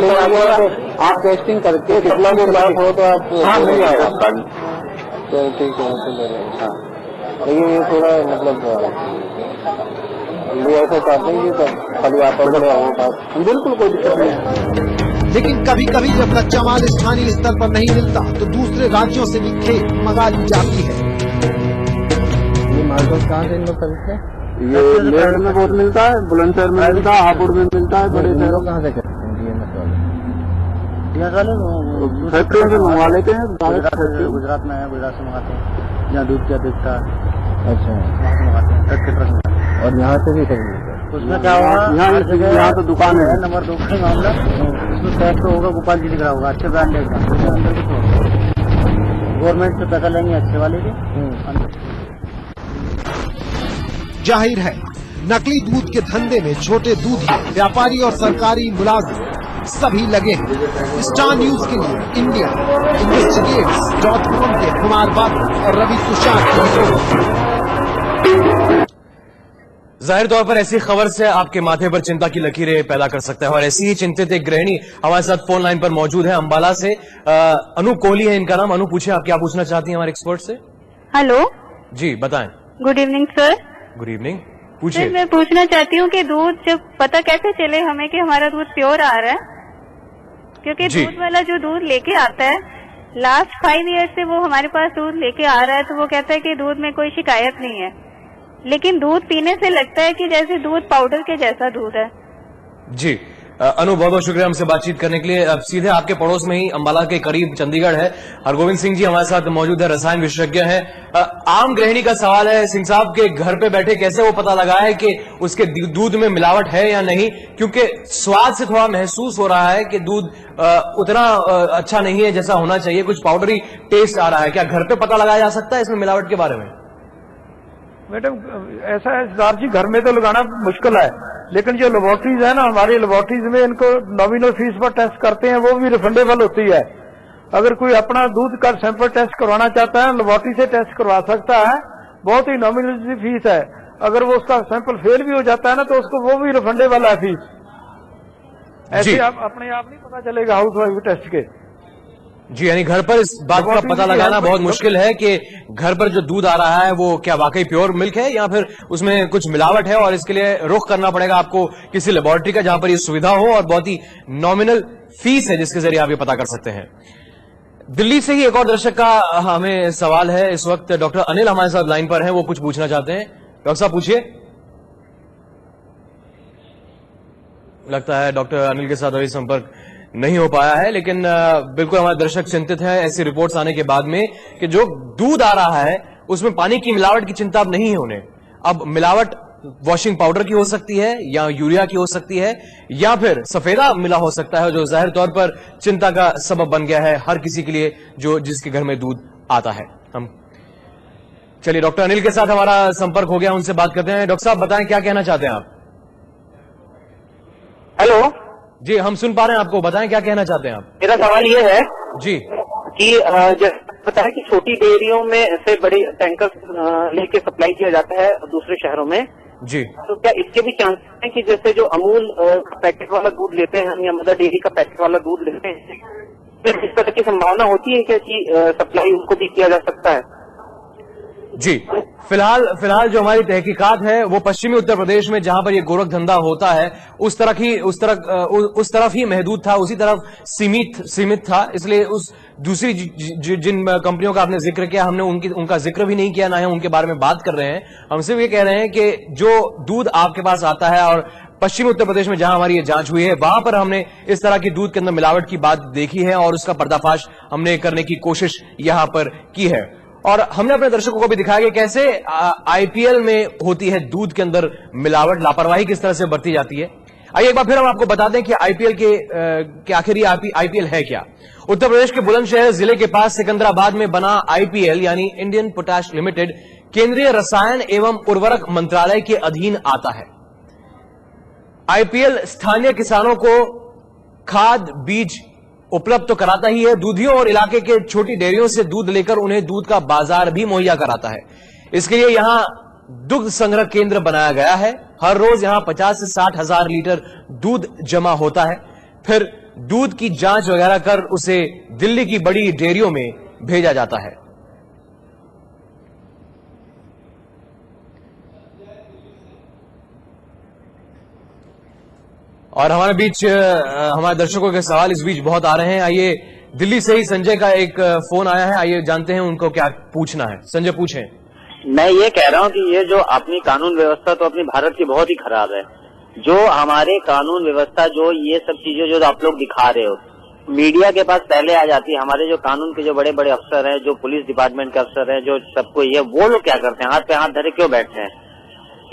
आप टेस्टिंग करके कितना भी लाभ हो तो आप मिल जाएगा। ठीक है, ले रहे हैं। हाँ, ये थोड़ा मतलब ऐसा चाहते हैं कि खाली आप बिल्कुल कोई दिक्कत नहीं है। लेकिन कभी कभी जब कच्चा माल स्थानीय स्तर पर नहीं मिलता तो दूसरे राज्यों से भी खेप मंगा ली जाती है। ये मार्केट कहाँ से इन लोग खरीदते हैं? ये मेरठ में बहुत मिलता है, बुलंदशहर में मिलता है, हापुड़ में मिलता है। बड़े शहरों कहाँ से खरीदते हैं? फैक्ट्रियों से मंगवा लेते हैं। गुजरात में है, गुजरात से मंगाते हैं जहाँ दूध क्या बिकता है। अच्छा, वहाँ से मंगाते हैं ट्रक। और यहाँ से भी खरीदते हैं। उसमें क्या होगा, यहाँ तो दुकान है। नंबर 2 का मामला, उसमें टैक्स तो होगा, गोपाल जी लिख रहा होगा, अच्छे ब्रांडेड का। गवर्नमेंट से पैसा लेंगे अच्छे वाले के। जाहिर है नकली दूध के धंधे में छोटे दूधी, व्यापारी और सरकारी मुलाजिम सभी लगे हैं। स्टार न्यूज के लिए इंडिया इन्वेस्टिगेट्स.com के कुमार बाबू और रवि तुषार की रिपोर्ट। जाहिर तौर पर ऐसी खबर से आपके माथे पर चिंता की लकीरें पैदा कर सकता है और ऐसी ही चिंतित एक गृहिणी हमारे साथ फोन लाइन पर मौजूद है अंबाला से। अनु कोहली है इनका नाम। अनु, पूछे आप क्या पूछना चाहती हैं हमारे एक्सपर्ट से? हेलो जी बताएं। Good evening sir. Good evening, पूछिए। मैं पूछना चाहती हूँ कि दूध जब पता कैसे चले हमें कि हमारा दूध प्योर आ रहा है, क्योंकि दूध वाला जो दूध लेके आता है लास्ट 5 ईयर्स से वो हमारे पास दूध लेके आ रहा है, तो वो कहता है कि दूध में कोई शिकायत नहीं है, लेकिन दूध पीने से लगता है कि जैसे दूध पाउडर के जैसा दूध है। जी अनु, बहुत बहुत शुक्रिया हमसे बातचीत करने के लिए। अब सीधे आपके पड़ोस में ही अंबाला के करीब चंडीगढ़ है, हरगोविंद सिंह जी हमारे साथ मौजूद है, रसायन विशेषज्ञ हैं। आम गृहिणी का सवाल है, सिंह साहब के घर पे बैठे कैसे वो पता लगा है कि उसके दूध में मिलावट है या नहीं, क्योंकि स्वाद से थोड़ा महसूस हो रहा है कि दूध उतना अच्छा नहीं है जैसा होना चाहिए, कुछ पाउडरी टेस्ट आ रहा है। क्या घर पे पता लगाया जा सकता है इसमें मिलावट के बारे में? मैडम ऐसा है सरदार जी, घर में तो लगाना मुश्किल है, लेकिन जो लेबोरेटरीज है ना, हमारी लेबोरेटरीज में इनको नॉमिनल फीस पर टेस्ट करते हैं, वो भी रिफंडेबल होती है। अगर कोई अपना दूध का सैंपल टेस्ट करवाना चाहता है लेबोरेटरी से टेस्ट करवा सकता है, बहुत ही नॉमिनल फीस है। अगर वो उसका सैंपल फेल भी हो जाता है ना तो उसको वो भी रिफंडेबल है फीस। ऐसे आप अपने आप नहीं पता चलेगा हाउस वाइफ टेस्ट के। जी, यानी घर पर इस बात का पता लगाना बहुत मुश्किल है कि घर पर जो दूध आ रहा है वो क्या वाकई प्योर मिल्क है या फिर उसमें कुछ मिलावट है, और इसके लिए रुख करना पड़ेगा आपको किसी लेबोरेटरी का जहां पर ये सुविधा हो और बहुत ही नॉमिनल फीस है जिसके जरिए आप ये पता कर सकते हैं। दिल्ली से ही एक और दर्शक का हमें सवाल है। इस वक्त डॉक्टर अनिल हमारे साथ लाइन पर हैं, वो कुछ पूछना चाहते हैं। डॉक्टर साहब पूछिए। लगता है डॉक्टर अनिल के साथ अभी संपर्क नहीं हो पाया है, लेकिन बिल्कुल हमारे दर्शक चिंतित हैं ऐसी रिपोर्ट्स आने के बाद में कि जो दूध आ रहा है उसमें पानी की मिलावट की चिंता अब नहीं है उन्हें। अब मिलावट वॉशिंग पाउडर की हो सकती है या यूरिया की हो सकती है या फिर सफेदा मिला हो सकता है, जो जाहिर तौर पर चिंता का सबब बन गया है हर किसी के लिए जो जिसके घर में दूध आता है। हम चलिए डॉक्टर अनिल के साथ हमारा संपर्क हो गया, उनसे बात करते हैं। डॉक्टर साहब बताएं क्या कहना चाहते हैं आप? हेलो जी, हम सुन पा रहे हैं आपको, बताएं क्या कहना चाहते हैं आप? मेरा सवाल ये है जी कि जैसे पता है कि छोटी डेयरियों में ऐसे बड़े टैंकर लेके सप्लाई किया जाता है दूसरे शहरों में जी, तो क्या इसके भी चांस हैं कि जैसे जो अमूल पैकेट वाला दूध लेते हैं हम या मदर डेयरी का पैकेट वाला दूध लेते हैं, फिर इस तरह की संभावना होती है क्या कि सप्लाई उनको भी किया जा सकता है? जी, फिलहाल जो हमारी तहकीकात है वो पश्चिमी उत्तर प्रदेश में जहां पर ये गोरख धंधा होता है उस तरफ ही महदूद था, उसी तरफ सीमित था। इसलिए उस दूसरी जिन कंपनियों का आपने जिक्र किया हमने उनका जिक्र भी नहीं किया, ना ही उनके बारे में बात कर रहे हैं। हम सिर्फ ये कह रहे हैं कि जो दूध आपके पास आता है और पश्चिमी उत्तर प्रदेश में जहां हमारी ये जांच हुई है वहां पर हमने इस तरह की दूध के अंदर मिलावट की बात देखी है और उसका पर्दाफाश हमने करने की कोशिश यहां पर की है। और हमने अपने दर्शकों को भी दिखाया कि कैसे आईपीएल में होती है दूध के अंदर मिलावट, लापरवाही किस तरह से बरती जाती है। आइए एक बार फिर हम आपको बता दें कि आईपीएल के आखिर ये आईपीएल है क्या। उत्तर प्रदेश के बुलंदशहर जिले के पास सिकंदराबाद में बना आईपीएल यानी इंडियन पोटाश लिमिटेड केंद्रीय रसायन एवं उर्वरक मंत्रालय के अधीन आता है। आईपीएल स्थानीय किसानों को खाद बीज उपलब्ध तो कराता ही है, दूधियों और इलाके के छोटी डेयरियों से दूध लेकर उन्हें दूध का बाजार भी मुहैया कराता है। इसके लिए यहां दुग्ध संग्रह केंद्र बनाया गया है। हर रोज यहां 50 से 60 हजार लीटर दूध जमा होता है, फिर दूध की जांच वगैरह कर उसे दिल्ली की बड़ी डेयरियों में भेजा जाता है। और हमारे बीच हमारे दर्शकों के सवाल इस बीच बहुत आ रहे हैं। आइए दिल्ली से ही संजय का एक फोन आया है, आइए जानते हैं उनको क्या पूछना है। संजय पूछें। मैं ये कह रहा हूँ कि ये जो अपनी कानून व्यवस्था तो अपनी भारत की बहुत ही खराब है। जो हमारे कानून व्यवस्था जो ये सब चीजें जो आप लोग दिखा रहे हो मीडिया के पास पहले आ जाती है। हमारे जो कानून के जो बड़े बड़े अफसर हैं, जो पुलिस डिपार्टमेंट के अफसर हैं, जो सबको ये वो लोग क्या करते हैं, हाथ पे हाथ धरे क्यों बैठते हैं?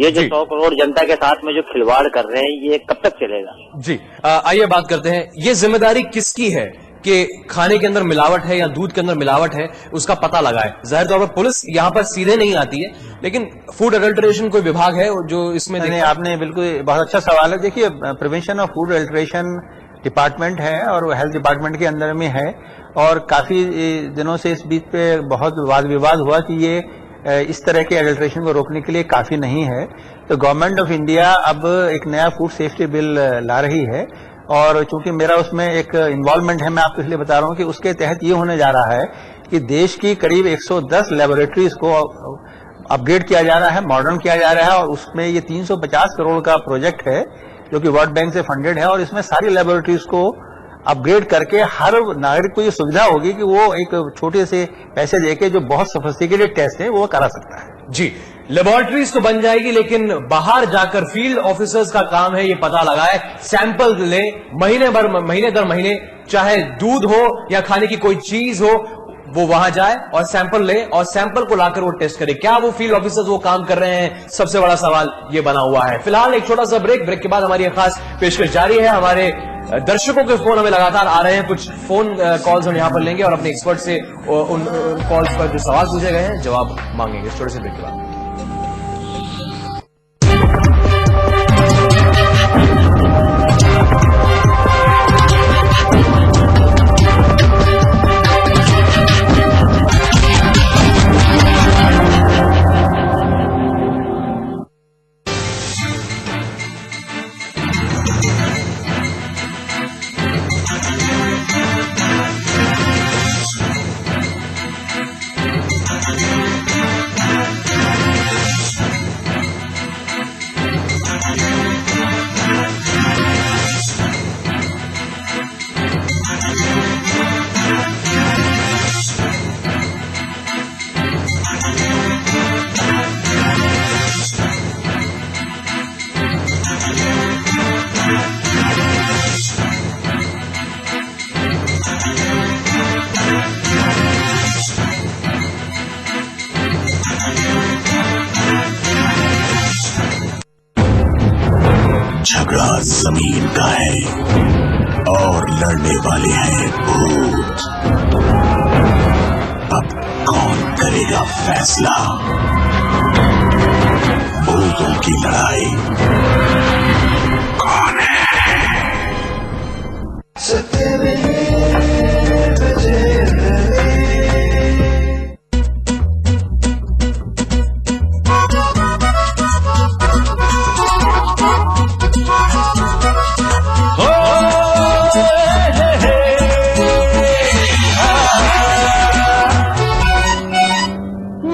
ये जो 100 करोड़ जनता के साथ में जो खिलवाड़ कर रहे हैं ये कब तक चलेगा? जी आइए बात करते हैं, ये जिम्मेदारी किसकी है कि खाने के अंदर मिलावट है या दूध के अंदर मिलावट है उसका पता लगाए? जाहिर तौर पर पुलिस यहाँ पर सीधे नहीं आती है, लेकिन फूड अडल्ट्रेशन कोई विभाग है जो इसमें नहीं, आपने बिल्कुल बहुत अच्छा सवाल है। देखिए, prevention of food adulteration department है और वो हेल्थ डिपार्टमेंट के अंदर में है, और काफी दिनों से इस बीच पे बहुत वाद विवाद हुआ कि ये इस तरह के एडल्ट्रेशन को रोकने के लिए काफी नहीं है। तो गवर्नमेंट ऑफ इंडिया अब एक नया फूड सेफ्टी बिल ला रही है, और चूंकि मेरा उसमें एक इन्वॉल्वमेंट है, मैं आपको इसलिए बता रहा हूँ कि उसके तहत ये होने जा रहा है कि देश की करीब 110 लेबोरेटरीज को अपग्रेड किया जा रहा है, मॉडर्न किया जा रहा है, और उसमें ये 350 करोड़ का प्रोजेक्ट है जो कि वर्ल्ड बैंक से फंडेड है, और इसमें सारी लेबोरेटरीज को अपग्रेड करके हर नागरिक को ये सुविधा होगी कि वो एक छोटे से पैसे देके जो बहुत सोफिस्टिकेटेड टेस्ट है वो करा सकता है। जी, लेबोरेटरीज तो बन जाएगी, लेकिन बाहर जाकर फील्ड ऑफिसर्स का काम है ये पता लगाए, सैंपल ले, महीने दर महीने, चाहे दूध हो या खाने की कोई चीज हो, वो वहां जाए और सैंपल ले और सैंपल को लाकर वो टेस्ट करे। क्या वो फील्ड ऑफिसर्स वो काम कर रहे हैं? सबसे बड़ा सवाल ये बना हुआ है। फिलहाल एक छोटा सा ब्रेक के बाद हमारी खास पेशकश जारी है। हमारे दर्शकों के फोन हमें लगातार आ रहे हैं, कुछ फोन कॉल्स हम यहां पर लेंगे और अपने एक्सपर्ट से उन कॉल्स पर जो सवाल पूछे गए हैं जवाब मांगेंगे छोटे से ब्रेक के बाद। झगड़ा जमीन का है और लड़ने वाले हैं भूत। अब कौन करेगा फैसला? भूतों की लड़ाई कौन है?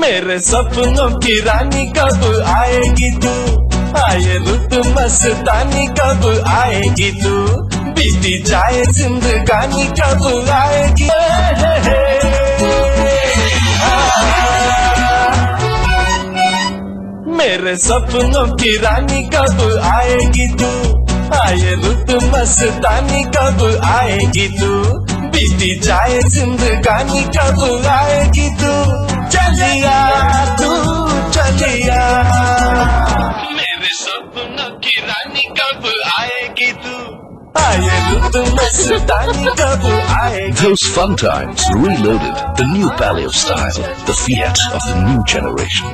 मेरे सपनों की रानी कब आएगी तू? आए रुत मस्तानी कब आएगी तू? बीती जाए जिंदगानी कब आएगी? मेरे सपनों की रानी कब आएगी तू? आए रुत मस्तानी कब आएगी तू? बीती जाए जिंदगानी कब आएगी तू? चलिया तू चलिया, मेरे सपनों की रानी कब आएगी तू? आए रुत मस्तानी कब आएगी? Those fun times reloaded, the new Palais of Style, the Fiat of the new generation.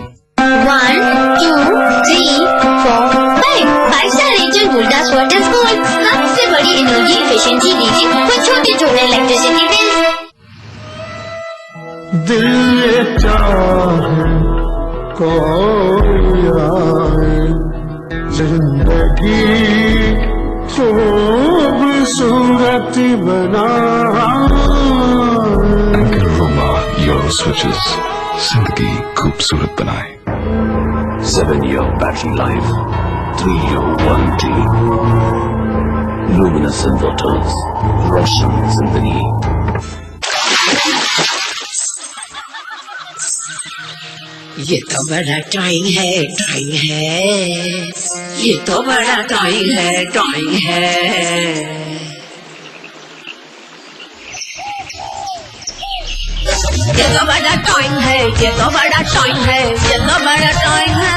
1, 2, 3, 4, 5 5-star rated Voltas water spoon सबसे बड़ी एनर्जी एफिशिएंसी रीडिंग और छोटे छोटे इलेक्ट्रिसिटी बिल। दिल ये चाहे कोई आए, जिंदगी खूबसूरत बनाए। Roma Euro switches, जिंदगी खूबसूरत बनाए। 7-year battery life, 3-year warranty. Luminescent Waters, रोशन जिंदगी। ये तो बड़ा टॉइंग है, टॉइंग है। ये तो बड़ा टॉइंग है, टॉइंग है। ये तो बड़ा टॉइंग है, ये तो बड़ा टॉइंग है, ये तो बड़ा टॉइंग है।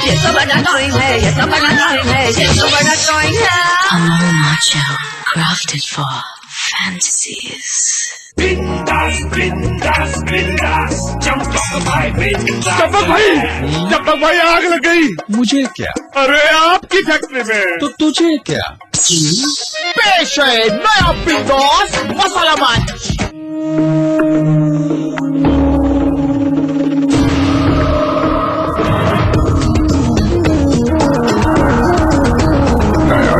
ये तो बड़ा टॉइंग है, ये तो बड़ा टॉइंग है, ये तो बड़ा टॉइंग है। Amol Macho, crafted for fantasies. बिंदास बिंदास बिंदास चंपक भाई बिंदास। चंपक भाई आग लग गई। मुझे क्या? अरे आपकी फैक्ट्री में। तो तुझे क्या? पेश है नया बिंदास मसाला मंच।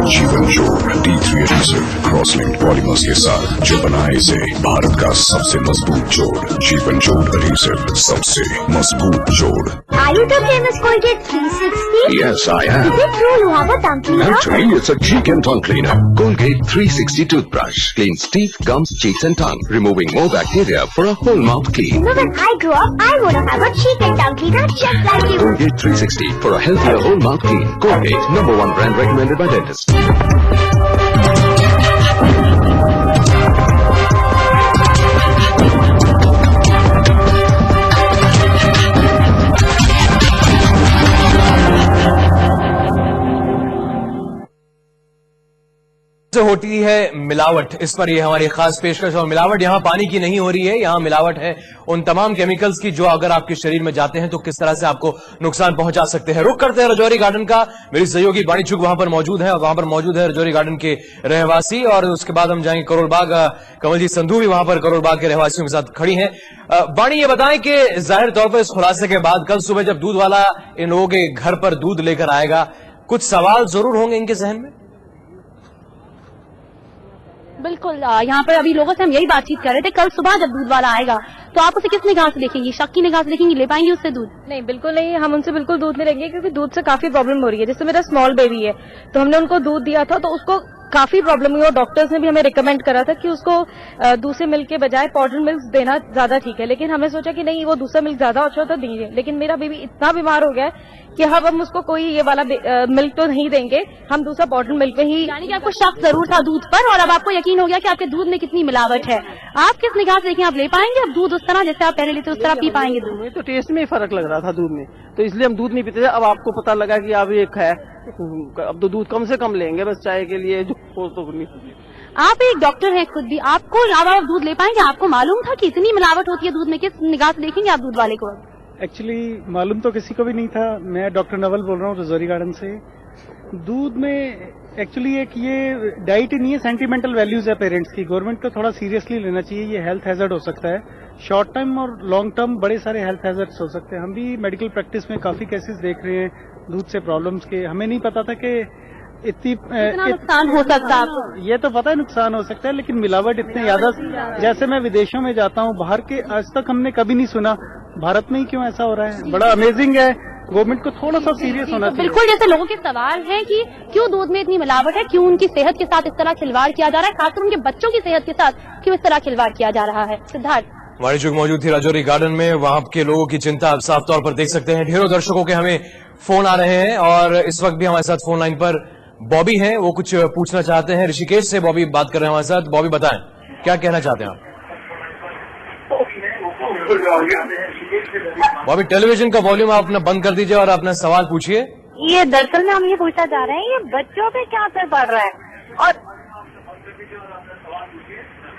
जीवन जोड़ D3 adhesive cross linked polymers के साथ जो बनाए इसे भारत का सबसे मजबूत जोड़। जीवन जोड़ एडहेसिव, सबसे मजबूत जोड़। Are you the famous Colgate 360? Yes, I am. Is it true you have a tongue cleaner? Actually, it's a cheek and tongue cleaner. Colgate 360 toothbrush cleans teeth, gums, cheeks and tongue, removing more bacteria for a whole mouth clean. You know, when I grow up, I want to have a cheek and tongue cleaner just like you. Colgate 360 for a healthier whole mouth clean. Colgate, #1 brand recommended by dentists. से होती है मिलावट, इस पर ये हमारी खास पेशकश। और मिलावट यहाँ पानी की नहीं हो रही है, यहाँ मिलावट है उन तमाम केमिकल्स की जो अगर आपके शरीर में जाते हैं तो किस तरह से आपको नुकसान पहुंचा सकते हैं। रुक करते हैं रजौरी गार्डन का। मेरी सहयोगी बाणी चुग वहां पर मौजूद है, वहां पर मौजूद है रजौरी गार्डन के रहवासी, और उसके बाद हम जाएंगे करोल बाग। कमलजीत संधू भी वहां पर करोल बाग के रहवासियों के साथ खड़ी हैं। बाणी, ये बताएं कि जाहिर तौर पर इस खुलासे के बाद कल सुबह जब दूध वाला इन लोगों के घर पर दूध लेकर आएगा, कुछ सवाल जरूर होंगे इनके जहन में। बिल्कुल, यहाँ पर अभी लोगों से हम यही बातचीत कर रहे थे। कल सुबह जब दूध वाला आएगा तो आप उसे किस निगाह से देखेंगी? शक की निगाह से देखेंगी? ले पाएंगे उससे दूध? नहीं, बिल्कुल नहीं, हम उनसे बिल्कुल दूध नहीं लेंगे, क्योंकि दूध से काफी प्रॉब्लम हो रही है। जैसे मेरा स्मॉल बेबी है तो हमने उनको दूध दिया था तो उसको काफी प्रॉब्लम हुई, और डॉक्टर्स ने भी हमें रिकमेंड करा था कि उसको दूसरे मिल्क के बजाय पाउडर मिल्क देना ज्यादा ठीक है। लेकिन हमने सोचा कि नहीं, वो दूसरा मिल्क ज्यादा अच्छा होता दीजिए। लेकिन मेरा बेबी इतना बीमार हो गया है कि अब हम उसको कोई ये वाला मिल्क तो नहीं देंगे, हम दूसरा पाउडर मिल्क में ही। यानी कि आपको शक जरूर था दूध पर, और अब आपको यकीन हो गया कि आपके दूध में कितनी मिलावट है। आप किस निगाह से देखें, आप ले पाएंगे अब दूध उस तरह जैसे आप पहले लेते उस तरह पी पाएंगे दूध? तो टेस्ट में ही फर्क लग रहा था दूध में, तो इसलिए हम दूध नहीं पीते थे। अब आपको पता लगा कि अब एक है, अब तो दूध कम से कम लेंगे बस चाय के लिए, जो तो नहीं। आप एक डॉक्टर हैं खुद भी, आपको अब आप दूध ले पाएंगे? आपको मालूम था कि इतनी मिलावट होती है दूध में? किस निगाह से देखेंगे आप दूध वाले को? एक्चुअली मालूम तो किसी को भी नहीं था। मैं डॉक्टर नवल बोल रहा हूँ रजौरी गार्डन से। दूध में एक्चुअली एक ये डाइट ही नहीं है, सेंटिमेंटल वैल्यूज है पेरेंट्स की। गवर्नमेंट को थोड़ा सीरियसली लेना चाहिए। ये हेल्थ हैजर्ड हो सकता है, शॉर्ट टाइम और लॉन्ग टर्म बड़े सारे हेल्थ हैजर्ड्स हो सकते हैं। हम भी मेडिकल प्रैक्टिस में काफी केसेस देख रहे हैं दूध से प्रॉब्लम्स के। हमें नहीं पता था कि इतनी नुकसान हो सकता है। ये तो पता है नुकसान हो सकता है, लेकिन मिलावट इतने ज्यादा। जैसे मैं विदेशों में जाता हूँ, बाहर के आज तक हमने कभी नहीं सुना, भारत में ही क्यों ऐसा हो रहा है? बड़ा अमेजिंग है। गवर्नमेंट को थोड़ा सा सीरियस होना चाहिए। बिल्कुल, जैसे लोगों के सवाल है कि क्यों दूध में इतनी मिलावट है, क्यों उनकी सेहत के साथ इस तरह खिलवाड़ किया जा रहा है, खासकर उनके बच्चों की सेहत के साथ क्यों इस तरह खिलवाड़ किया जा रहा है। सिद्धार्थ हमारी चुग मौजूद थी रजौरी गार्डन में, वहां के लोगों की चिंता आप साफ तौर पर देख सकते हैं। ढेरों दर्शकों के हमें फोन आ रहे हैं, और इस वक्त भी हमारे साथ फोन लाइन पर बॉबी हैं, वो कुछ पूछना चाहते हैं। ऋषिकेश से बॉबी बात कर रहे हैं हमारे साथ। बॉबी, बताएं क्या कहना चाहते हैं आप? बॉबी, टेलीविजन का वॉल्यूम आप अपना बंद कर दीजिए और अपना सवाल पूछिए। ये दरअसल में हम ये पूछना चाह रहे हैं, ये बच्चों पे क्या असर पड़ रहा है? और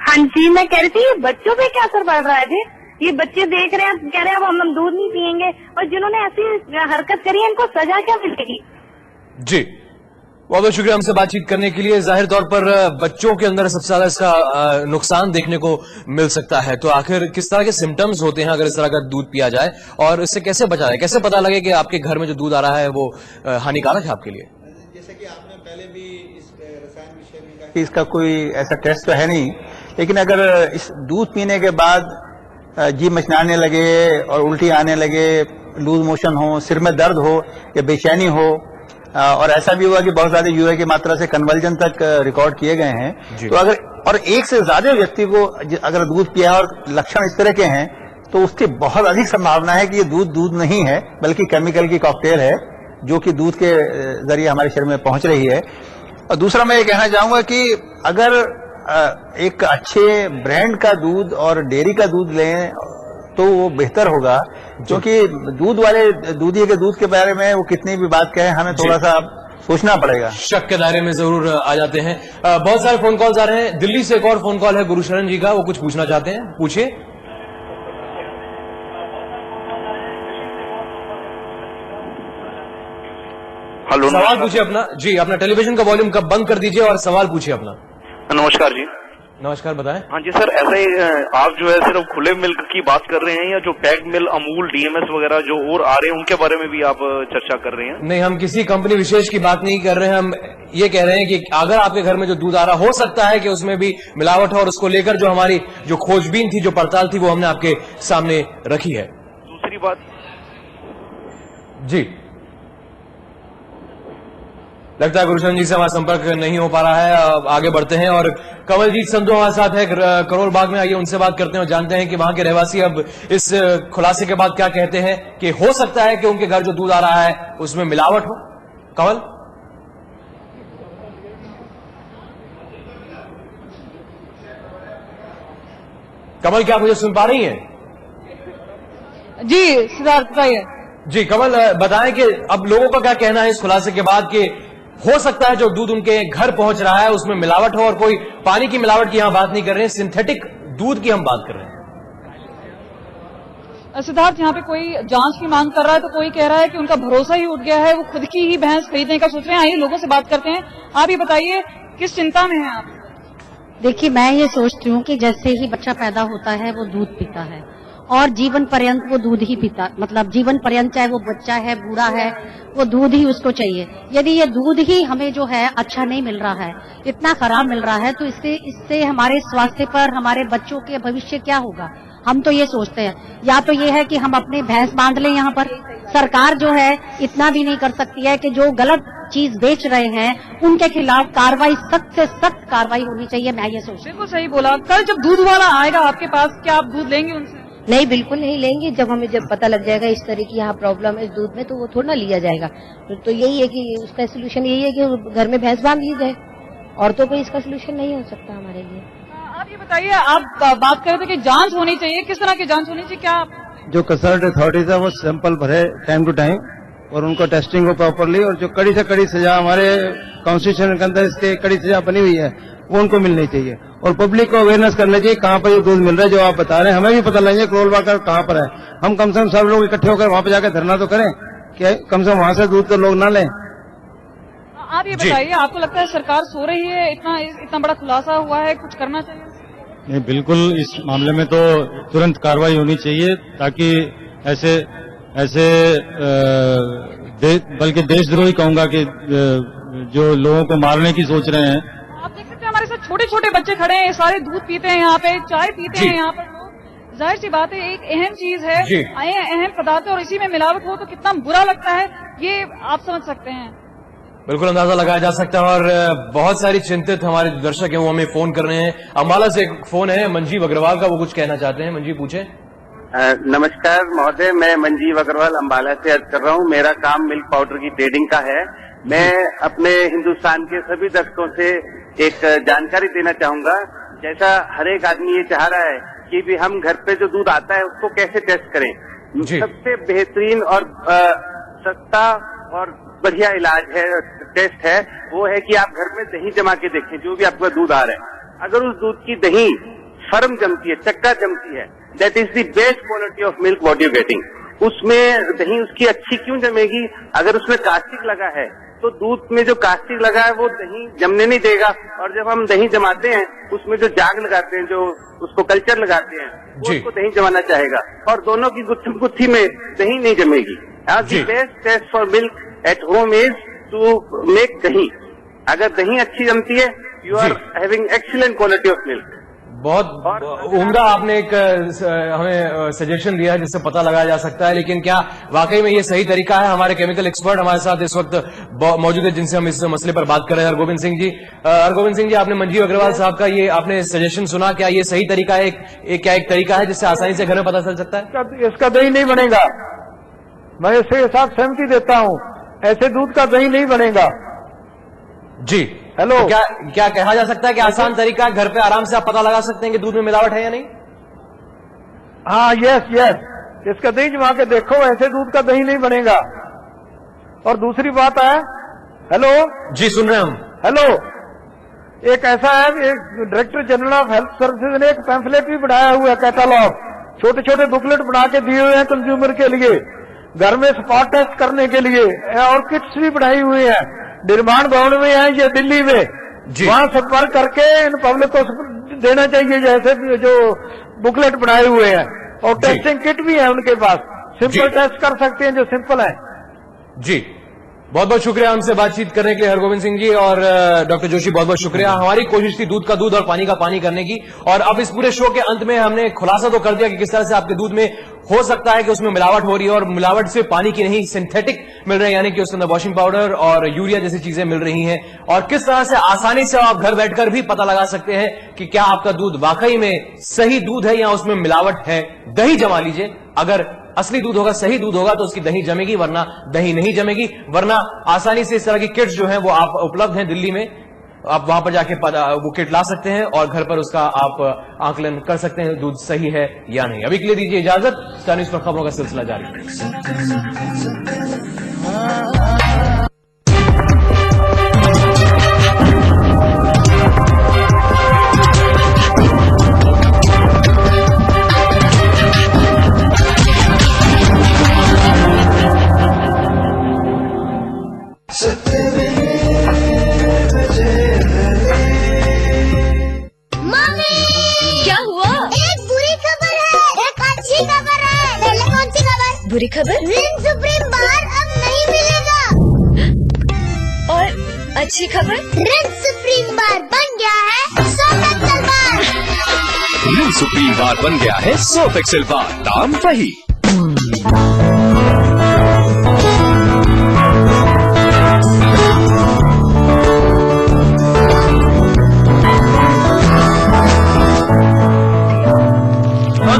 हाँ जी, मैं कह रही थी ये बच्चों पे क्या असर पड़ रहा है जी? ये बच्चे देख रहे हैं, कह रहे हैं अब हम दूध नहीं पियेंगे, और जिन्होंने ऐसी हरकत करी है इनको सजा क्या मिलेगी? जी, बहुत बहुत शुक्रिया हमसे बातचीत करने के लिए। जाहिर तौर पर बच्चों के अंदर सबसे ज्यादा इसका नुकसान देखने को मिल सकता है। तो आखिर किस तरह के सिम्टम्स होते हैं अगर इस तरह का दूध पिया जाए, और इससे कैसे बचा जाए? कैसे पता लगे कि आपके घर में जो दूध आ रहा है वो हानिकारक है आपके लिए? जैसे कि आपने पहले भी इस रसायन विषय में कहा कि इसका कोई ऐसा टेस्ट तो है नहीं, लेकिन अगर इस दूध पीने के बाद जी मचनाने लगे और उल्टी आने लगे, लूज मोशन हो, सिर में दर्द हो या बेचैनी हो, और ऐसा भी हुआ कि बहुत ज्यादा यूरिया की मात्रा से कन्वर्जन तक रिकॉर्ड किए गए हैं। तो अगर और एक से ज्यादा व्यक्ति को अगर दूध पिया और लक्षण इस तरह के हैं तो उसकी बहुत अधिक संभावना है कि ये दूध नहीं है बल्कि केमिकल की कॉकटेल है जो कि दूध के जरिए हमारे शरीर में पहुंच रही है। और दूसरा मैं ये कहना चाहूंगा कि अगर एक अच्छे ब्रांड का दूध और डेयरी का दूध लें तो वो बेहतर होगा, क्योंकि दूध वाले दूधिये के दूध के बारे में वो कितनी भी बात कहें हमें थोड़ा सा सोचना पड़ेगा। शक के दायरे में जरूर आ जाते हैं। बहुत सारे फोन कॉल्स आ रहे हैं। दिल्ली से एक और फोन कॉल है गुरुशरण जी का, वो कुछ पूछना चाहते हैं, पूछिए। हेलो, सवाल पूछिए अपना। जी, अपना टेलीविजन का वॉल्यूम कब बंद कर दीजिए और सवाल पूछिए अपना। नमस्कार जी। नमस्कार, बताएं। हाँ जी सर, ऐसे ही आप जो है सिर्फ खुले मिल्क की बात कर रहे हैं या जो पैक्ड मिल्क, अमूल, डीएमएस वगैरह जो और आ रहे हैं उनके बारे में भी आप चर्चा कर रहे हैं? नहीं, हम किसी कंपनी विशेष की बात नहीं कर रहे हैं। हम ये कह रहे हैं कि अगर आपके घर में जो दूध आ रहा हो सकता है कि उसमें भी मिलावट हो, और उसको लेकर जो हमारी जो खोजबीन थी, जो पड़ताल थी, वो हमने आपके सामने रखी है। दूसरी बात जी, लगता है गुरुशरण जी से हमारा संपर्क नहीं हो पा रहा है। आगे बढ़ते हैं और कमलजीत संधू हमारे साथ है करोल बाग में। आइए उनसे बात करते हैं और जानते हैं कि वहां के रहवासी अब इस खुलासे के बाद क्या कहते हैं कि हो सकता है कि उनके घर जो दूध आ रहा है उसमें मिलावट हो। कमल, कमल क्या आप मुझे सुन पा रही हैं? जी सिद्धार्थ बताइए। जी कमल, बताएं कि अब लोगों का क्या कहना है इस खुलासे के बाद कि हो सकता है जो दूध उनके घर पहुंच रहा है उसमें मिलावट हो, और कोई पानी की मिलावट की यहां बात नहीं कर रहे हैं, सिंथेटिक दूध की हम बात कर रहे हैं। सिद्धार्थ, यहाँ पे कोई जांच की मांग कर रहा है तो कोई कह रहा है कि उनका भरोसा ही उठ गया है, वो खुद की ही भैंस खरीदने का सोच रहे हैं। आइए लोगों से बात करते हैं। आप ये बताइए किस चिंता में हैं आप? देखिए, मैं ये सोचती हूँ कि जैसे ही बच्चा पैदा होता है वो दूध पीता है और जीवन पर्यंत वो दूध ही पीता, मतलब जीवन पर्यंत चाहे वो बच्चा है बूढ़ा है वो दूध ही उसको चाहिए। यदि ये दूध ही हमें जो है अच्छा नहीं मिल रहा है, इतना खराब मिल रहा है, तो इससे हमारे स्वास्थ्य पर, हमारे बच्चों के भविष्य क्या होगा? हम तो ये सोचते हैं या तो ये है कि हम अपने भैंस बांध लें। यहाँ पर सरकार जो है इतना भी नहीं कर सकती है कि जो गलत चीज बेच रहे हैं उनके खिलाफ कार्रवाई, सख्त से सख्त कार्रवाई होनी चाहिए। मैं ये सोचती हूँ। बिल्कुल सही बोला। कल जब दूध वाला आएगा आपके पास, क्या आप दूध लेंगे उनसे? नहीं, बिल्कुल नहीं लेंगे। जब हमें पता लग जाएगा इस तरह की यहाँ प्रॉब्लम है इस दूध में, तो वो थोड़ा ना लिया जाएगा। तो यही है कि उसका सोल्यूशन यही है कि घर में भैंस बांध ली जाए, और तो कोई इसका सोल्यूशन नहीं हो सकता हमारे लिए। आप ये बताइए, आप बात कर रहे थे कि जांच होनी चाहिए, किस तरह की जांच होनी चाहिए? क्या जो कंसर्न अथॉरिटीज है वो सैंपल भरे टाइम टू टाइम और उनको टेस्टिंग हो प्रॉपरली, और जो कड़ी से कड़ी सजा हमारे कॉन्स्टिट्यूशन के अंदर इसके कड़ी सजा बनी हुई है वो उनको मिलनी चाहिए, और पब्लिक को अवेयरनेस करना चाहिए कहाँ पर ये दूध मिल रहा है। जो आप बता रहे हैं हमें भी पता लगे करोल बाग कहाँ पर है, हम कम से कम सब लोग इकट्ठे होकर वहाँ पे जाकर धरना तो करें कि कम से कम वहाँ से दूध तो लोग ना लें। आप ये बताइए, आपको लगता है सरकार सो रही है? इतना बड़ा खुलासा हुआ है, कुछ करना चाहिए? नहीं, बिल्कुल इस मामले में तो तुरंत कार्रवाई होनी चाहिए, ताकि ऐसे बल्कि देशद्रोही कहूंगा कि जो लोगों को मारने की सोच रहे हैं। आप देख सकते हैं हमारे साथ छोटे छोटे बच्चे खड़े हैं, सारे दूध पीते हैं, यहाँ पे चाय पीते हैं, यहाँ पर लोग। जाहिर सी बात है, एक अहम चीज है, अहम पदार्थ, और इसी में मिलावट हो तो कितना बुरा लगता है, ये आप समझ सकते हैं। बिल्कुल अंदाजा लगाया जा सकता है। और बहुत सारी चिंतित हमारे दर्शक हैं, वो हमें फोन कर रहे हैं। अम्बाला से एक फोन है मंजीव अग्रवाल का, वो कुछ कहना चाहते हैं। मंजीव, पूछे। नमस्कार महोदय, मैं मंजीव अग्रवाल अम्बाला से अर्ज कर रहा हूँ। मेरा काम मिल्क पाउडर की ट्रेडिंग का है। मैं अपने हिंदुस्तान के सभी दर्शकों से एक जानकारी देना चाहूंगा। जैसा हर एक आदमी ये चाह रहा है कि भी हम घर पे जो दूध आता है उसको कैसे टेस्ट करें, सबसे बेहतरीन और सस्ता और बढ़िया इलाज है, टेस्ट है, वो है कि आप घर में दही जमा के देखें। जो भी आपका दूध आ रहा है, अगर उस दूध की दही फर्म जमती है, चक्का जमती है, that is the best quality of milk what you getting. उसमें दही उसकी अच्छी क्यों जमेगी? अगर उसमें कास्टिक लगा है तो दूध में जो कास्टिक लगा है वो दही जमने नहीं देगा। और जब हम दही जमाते हैं उसमें जो जाग लगाते हैं, जो उसको कल्चर लगाते हैं, वो उसको दही जमाना चाहेगा, और दोनों की गुत्थम गुत्थी में दही नहीं जमेगी। The best test for milk at home is to make dahi. अगर दही अच्छी जमती है, you are having excellent quality of milk. बहुत उम्दा आपने एक हमें सजेशन दिया है जिससे पता लगाया जा सकता है, लेकिन क्या वाकई में ये सही तरीका है? हमारे केमिकल एक्सपर्ट हमारे साथ इस वक्त मौजूद है जिनसे हम इस मसले पर बात कर रहे हैं। हरगोविंद सिंह जी, आपने मंजीव अग्रवाल साहब का ये आपने सजेशन सुना, क्या ये सही तरीका है? क्या एक तरीका है जिससे आसानी से घर में पता चल सकता है? इसका दही नहीं बनेगा, मैं इसके साथ सहमति देता हूँ, ऐसे दूध का दही नहीं बनेगा जी। हेलो, तो क्या कहा जा सकता है कि आसान तरीका है, घर पे आराम से आप पता लगा सकते हैं कि दूध में मिलावट है या नहीं? हाँ, यस, इसका दही जमा के देखो, ऐसे दूध का दही नहीं बनेगा। और दूसरी बात है, हेलो जी, सुन रहे हैं हम। हेलो, एक ऐसा है, एक director general of health services ने एक पैम्फलेट भी बनाया हुआ है, कैटालॉग, छोटे छोटे बुकलेट बना के दिए हुए हैं कंज्यूमर के लिए, घर में स्पॉट टेस्ट करने के लिए, और किट्स भी बनाई हुई है। निर्माण भवन में है या दिल्ली में, वहां संपर्क करके इन पब्लिक को देना चाहिए, जैसे जो बुकलेट बनाए हुए हैं, और टेस्टिंग किट भी है उनके पास, सिंपल टेस्ट कर सकते हैं जो सिंपल है। जी, बहुत बहुत शुक्रिया हमसे बातचीत करने के लिए हरगोविंद सिंह जी, और डॉक्टर जोशी बहुत बहुत शुक्रिया। हमारी कोशिश थी दूध का दूध और पानी का पानी करने की, और अब इस पूरे शो के अंत में हमने खुलासा तो कर दिया कि किस तरह से आपके दूध में हो सकता है कि उसमें मिलावट हो रही है, और मिलावट से पानी की नहीं, सिंथेटिक मिल रहे हैं, यानी कि उसके अंदर वॉशिंग पाउडर और यूरिया जैसी चीजें मिल रही हैं, और किस तरह से आसानी से आप घर बैठकर भी पता लगा सकते हैं कि क्या आपका दूध वाकई में सही दूध है या उसमें मिलावट है। दही जमा लीजिए, अगर असली दूध होगा, सही दूध होगा तो उसकी दही जमेगी, वरना दही नहीं जमेगी। वरना आसानी से इस तरह की किट्स जो हैं वो आप उपलब्ध हैं दिल्ली में, आप वहां पर जाके वो किट ला सकते हैं और घर पर उसका आप आकलन कर सकते हैं दूध सही है या नहीं। अभी के लिए दीजिए इजाजत, स्टार न्यूज़ पर खबरों का सिलसिला जारी। बुरी खबर, रिन सुप्रीम बार अब नहीं मिलेगा। और अच्छी खबर, रिन सुप्रीम बार बन गया है सोप एक्सेल बार। रिन सुप्रीम बार बन गया है सोप एक्सेल बार, दाम वही।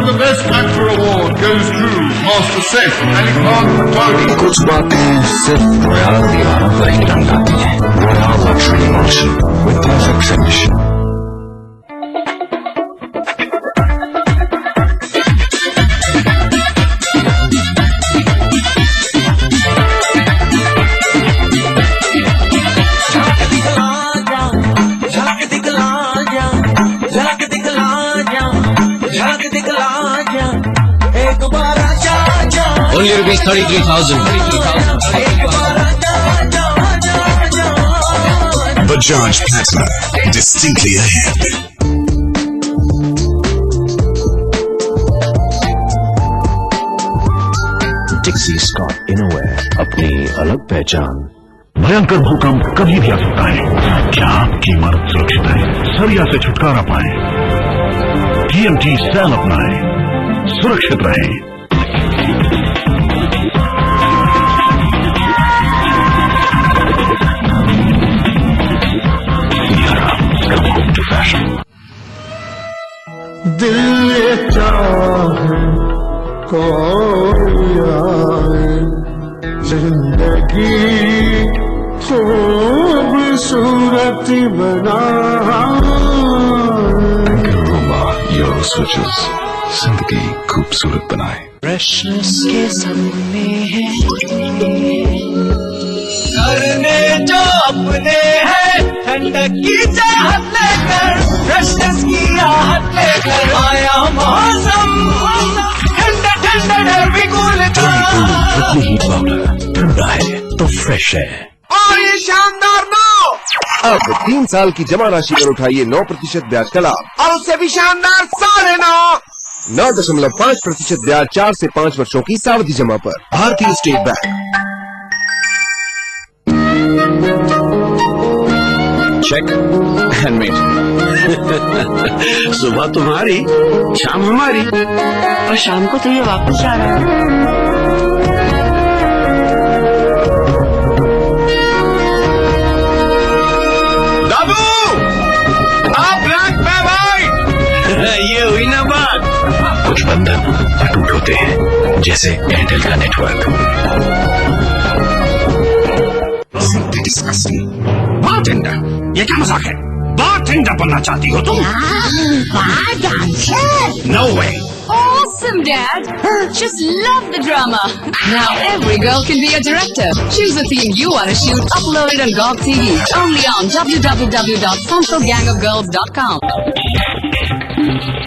The best actor award goes to Master Seth Alikhan Patani. कुछ बातें सिर्फ रॉयल दीवारों पर ही रंग आती हैं। Royal luxury emotion with perfect finish. Only rupees 33,000. Bajaj Platinum, distinctly ahead. Dixie Scott Innerwear, अपनी अलग पहचान। भयंकर भूकंप कभी भी आ सकता है, क्या आपकी इमारत सुरक्षित है? सरिया से छुटकारा पाएं, TMT सेल अपनाएं, सुरक्षित रहें। दिल ये चाहे कोई आए, जिंदगी खूबसूरत बनाए। योर स्विचेस जिंदगी खूबसूरत बनाए। फ्रेशनेस के सपने हैं करने जो अपने हैं, ठंडक की चाहत लेकर, फ्रेशनेस की राहत लेकर आया मौसम, ठंडा ठंडा डर भी कूलता। हीट पाउडर ठंडा है तो फ्रेश है। और ये शानदार नाव, अब 3 साल की जमा राशि पर उठाइए 9% ब्याज का लाभ, और उससे भी शानदार 9.5% ब्याज 4 से 5 वर्षों की सावधि जमा पर। भारतीय state bank. Check and mate. सुबह तुम्हारी, शाम हमारी। और शाम को तो ये वापस जा रहा है। दादू, आप ब्लैक में वाइट। ये हुई ना बात। कुछ बंधन अटूट होते हैं, जैसे एयरटेल का नेटवर्क। बारटेंडर, ये क्या मजाक है? बारटेंडर बनना चाहती हो तुम? No way. Awesome, Dad! Just love the drama. Now every girl can be a director. Choose the theme you want to shoot, upload it on GOG TV. Only on www.funfogangofgirls.com.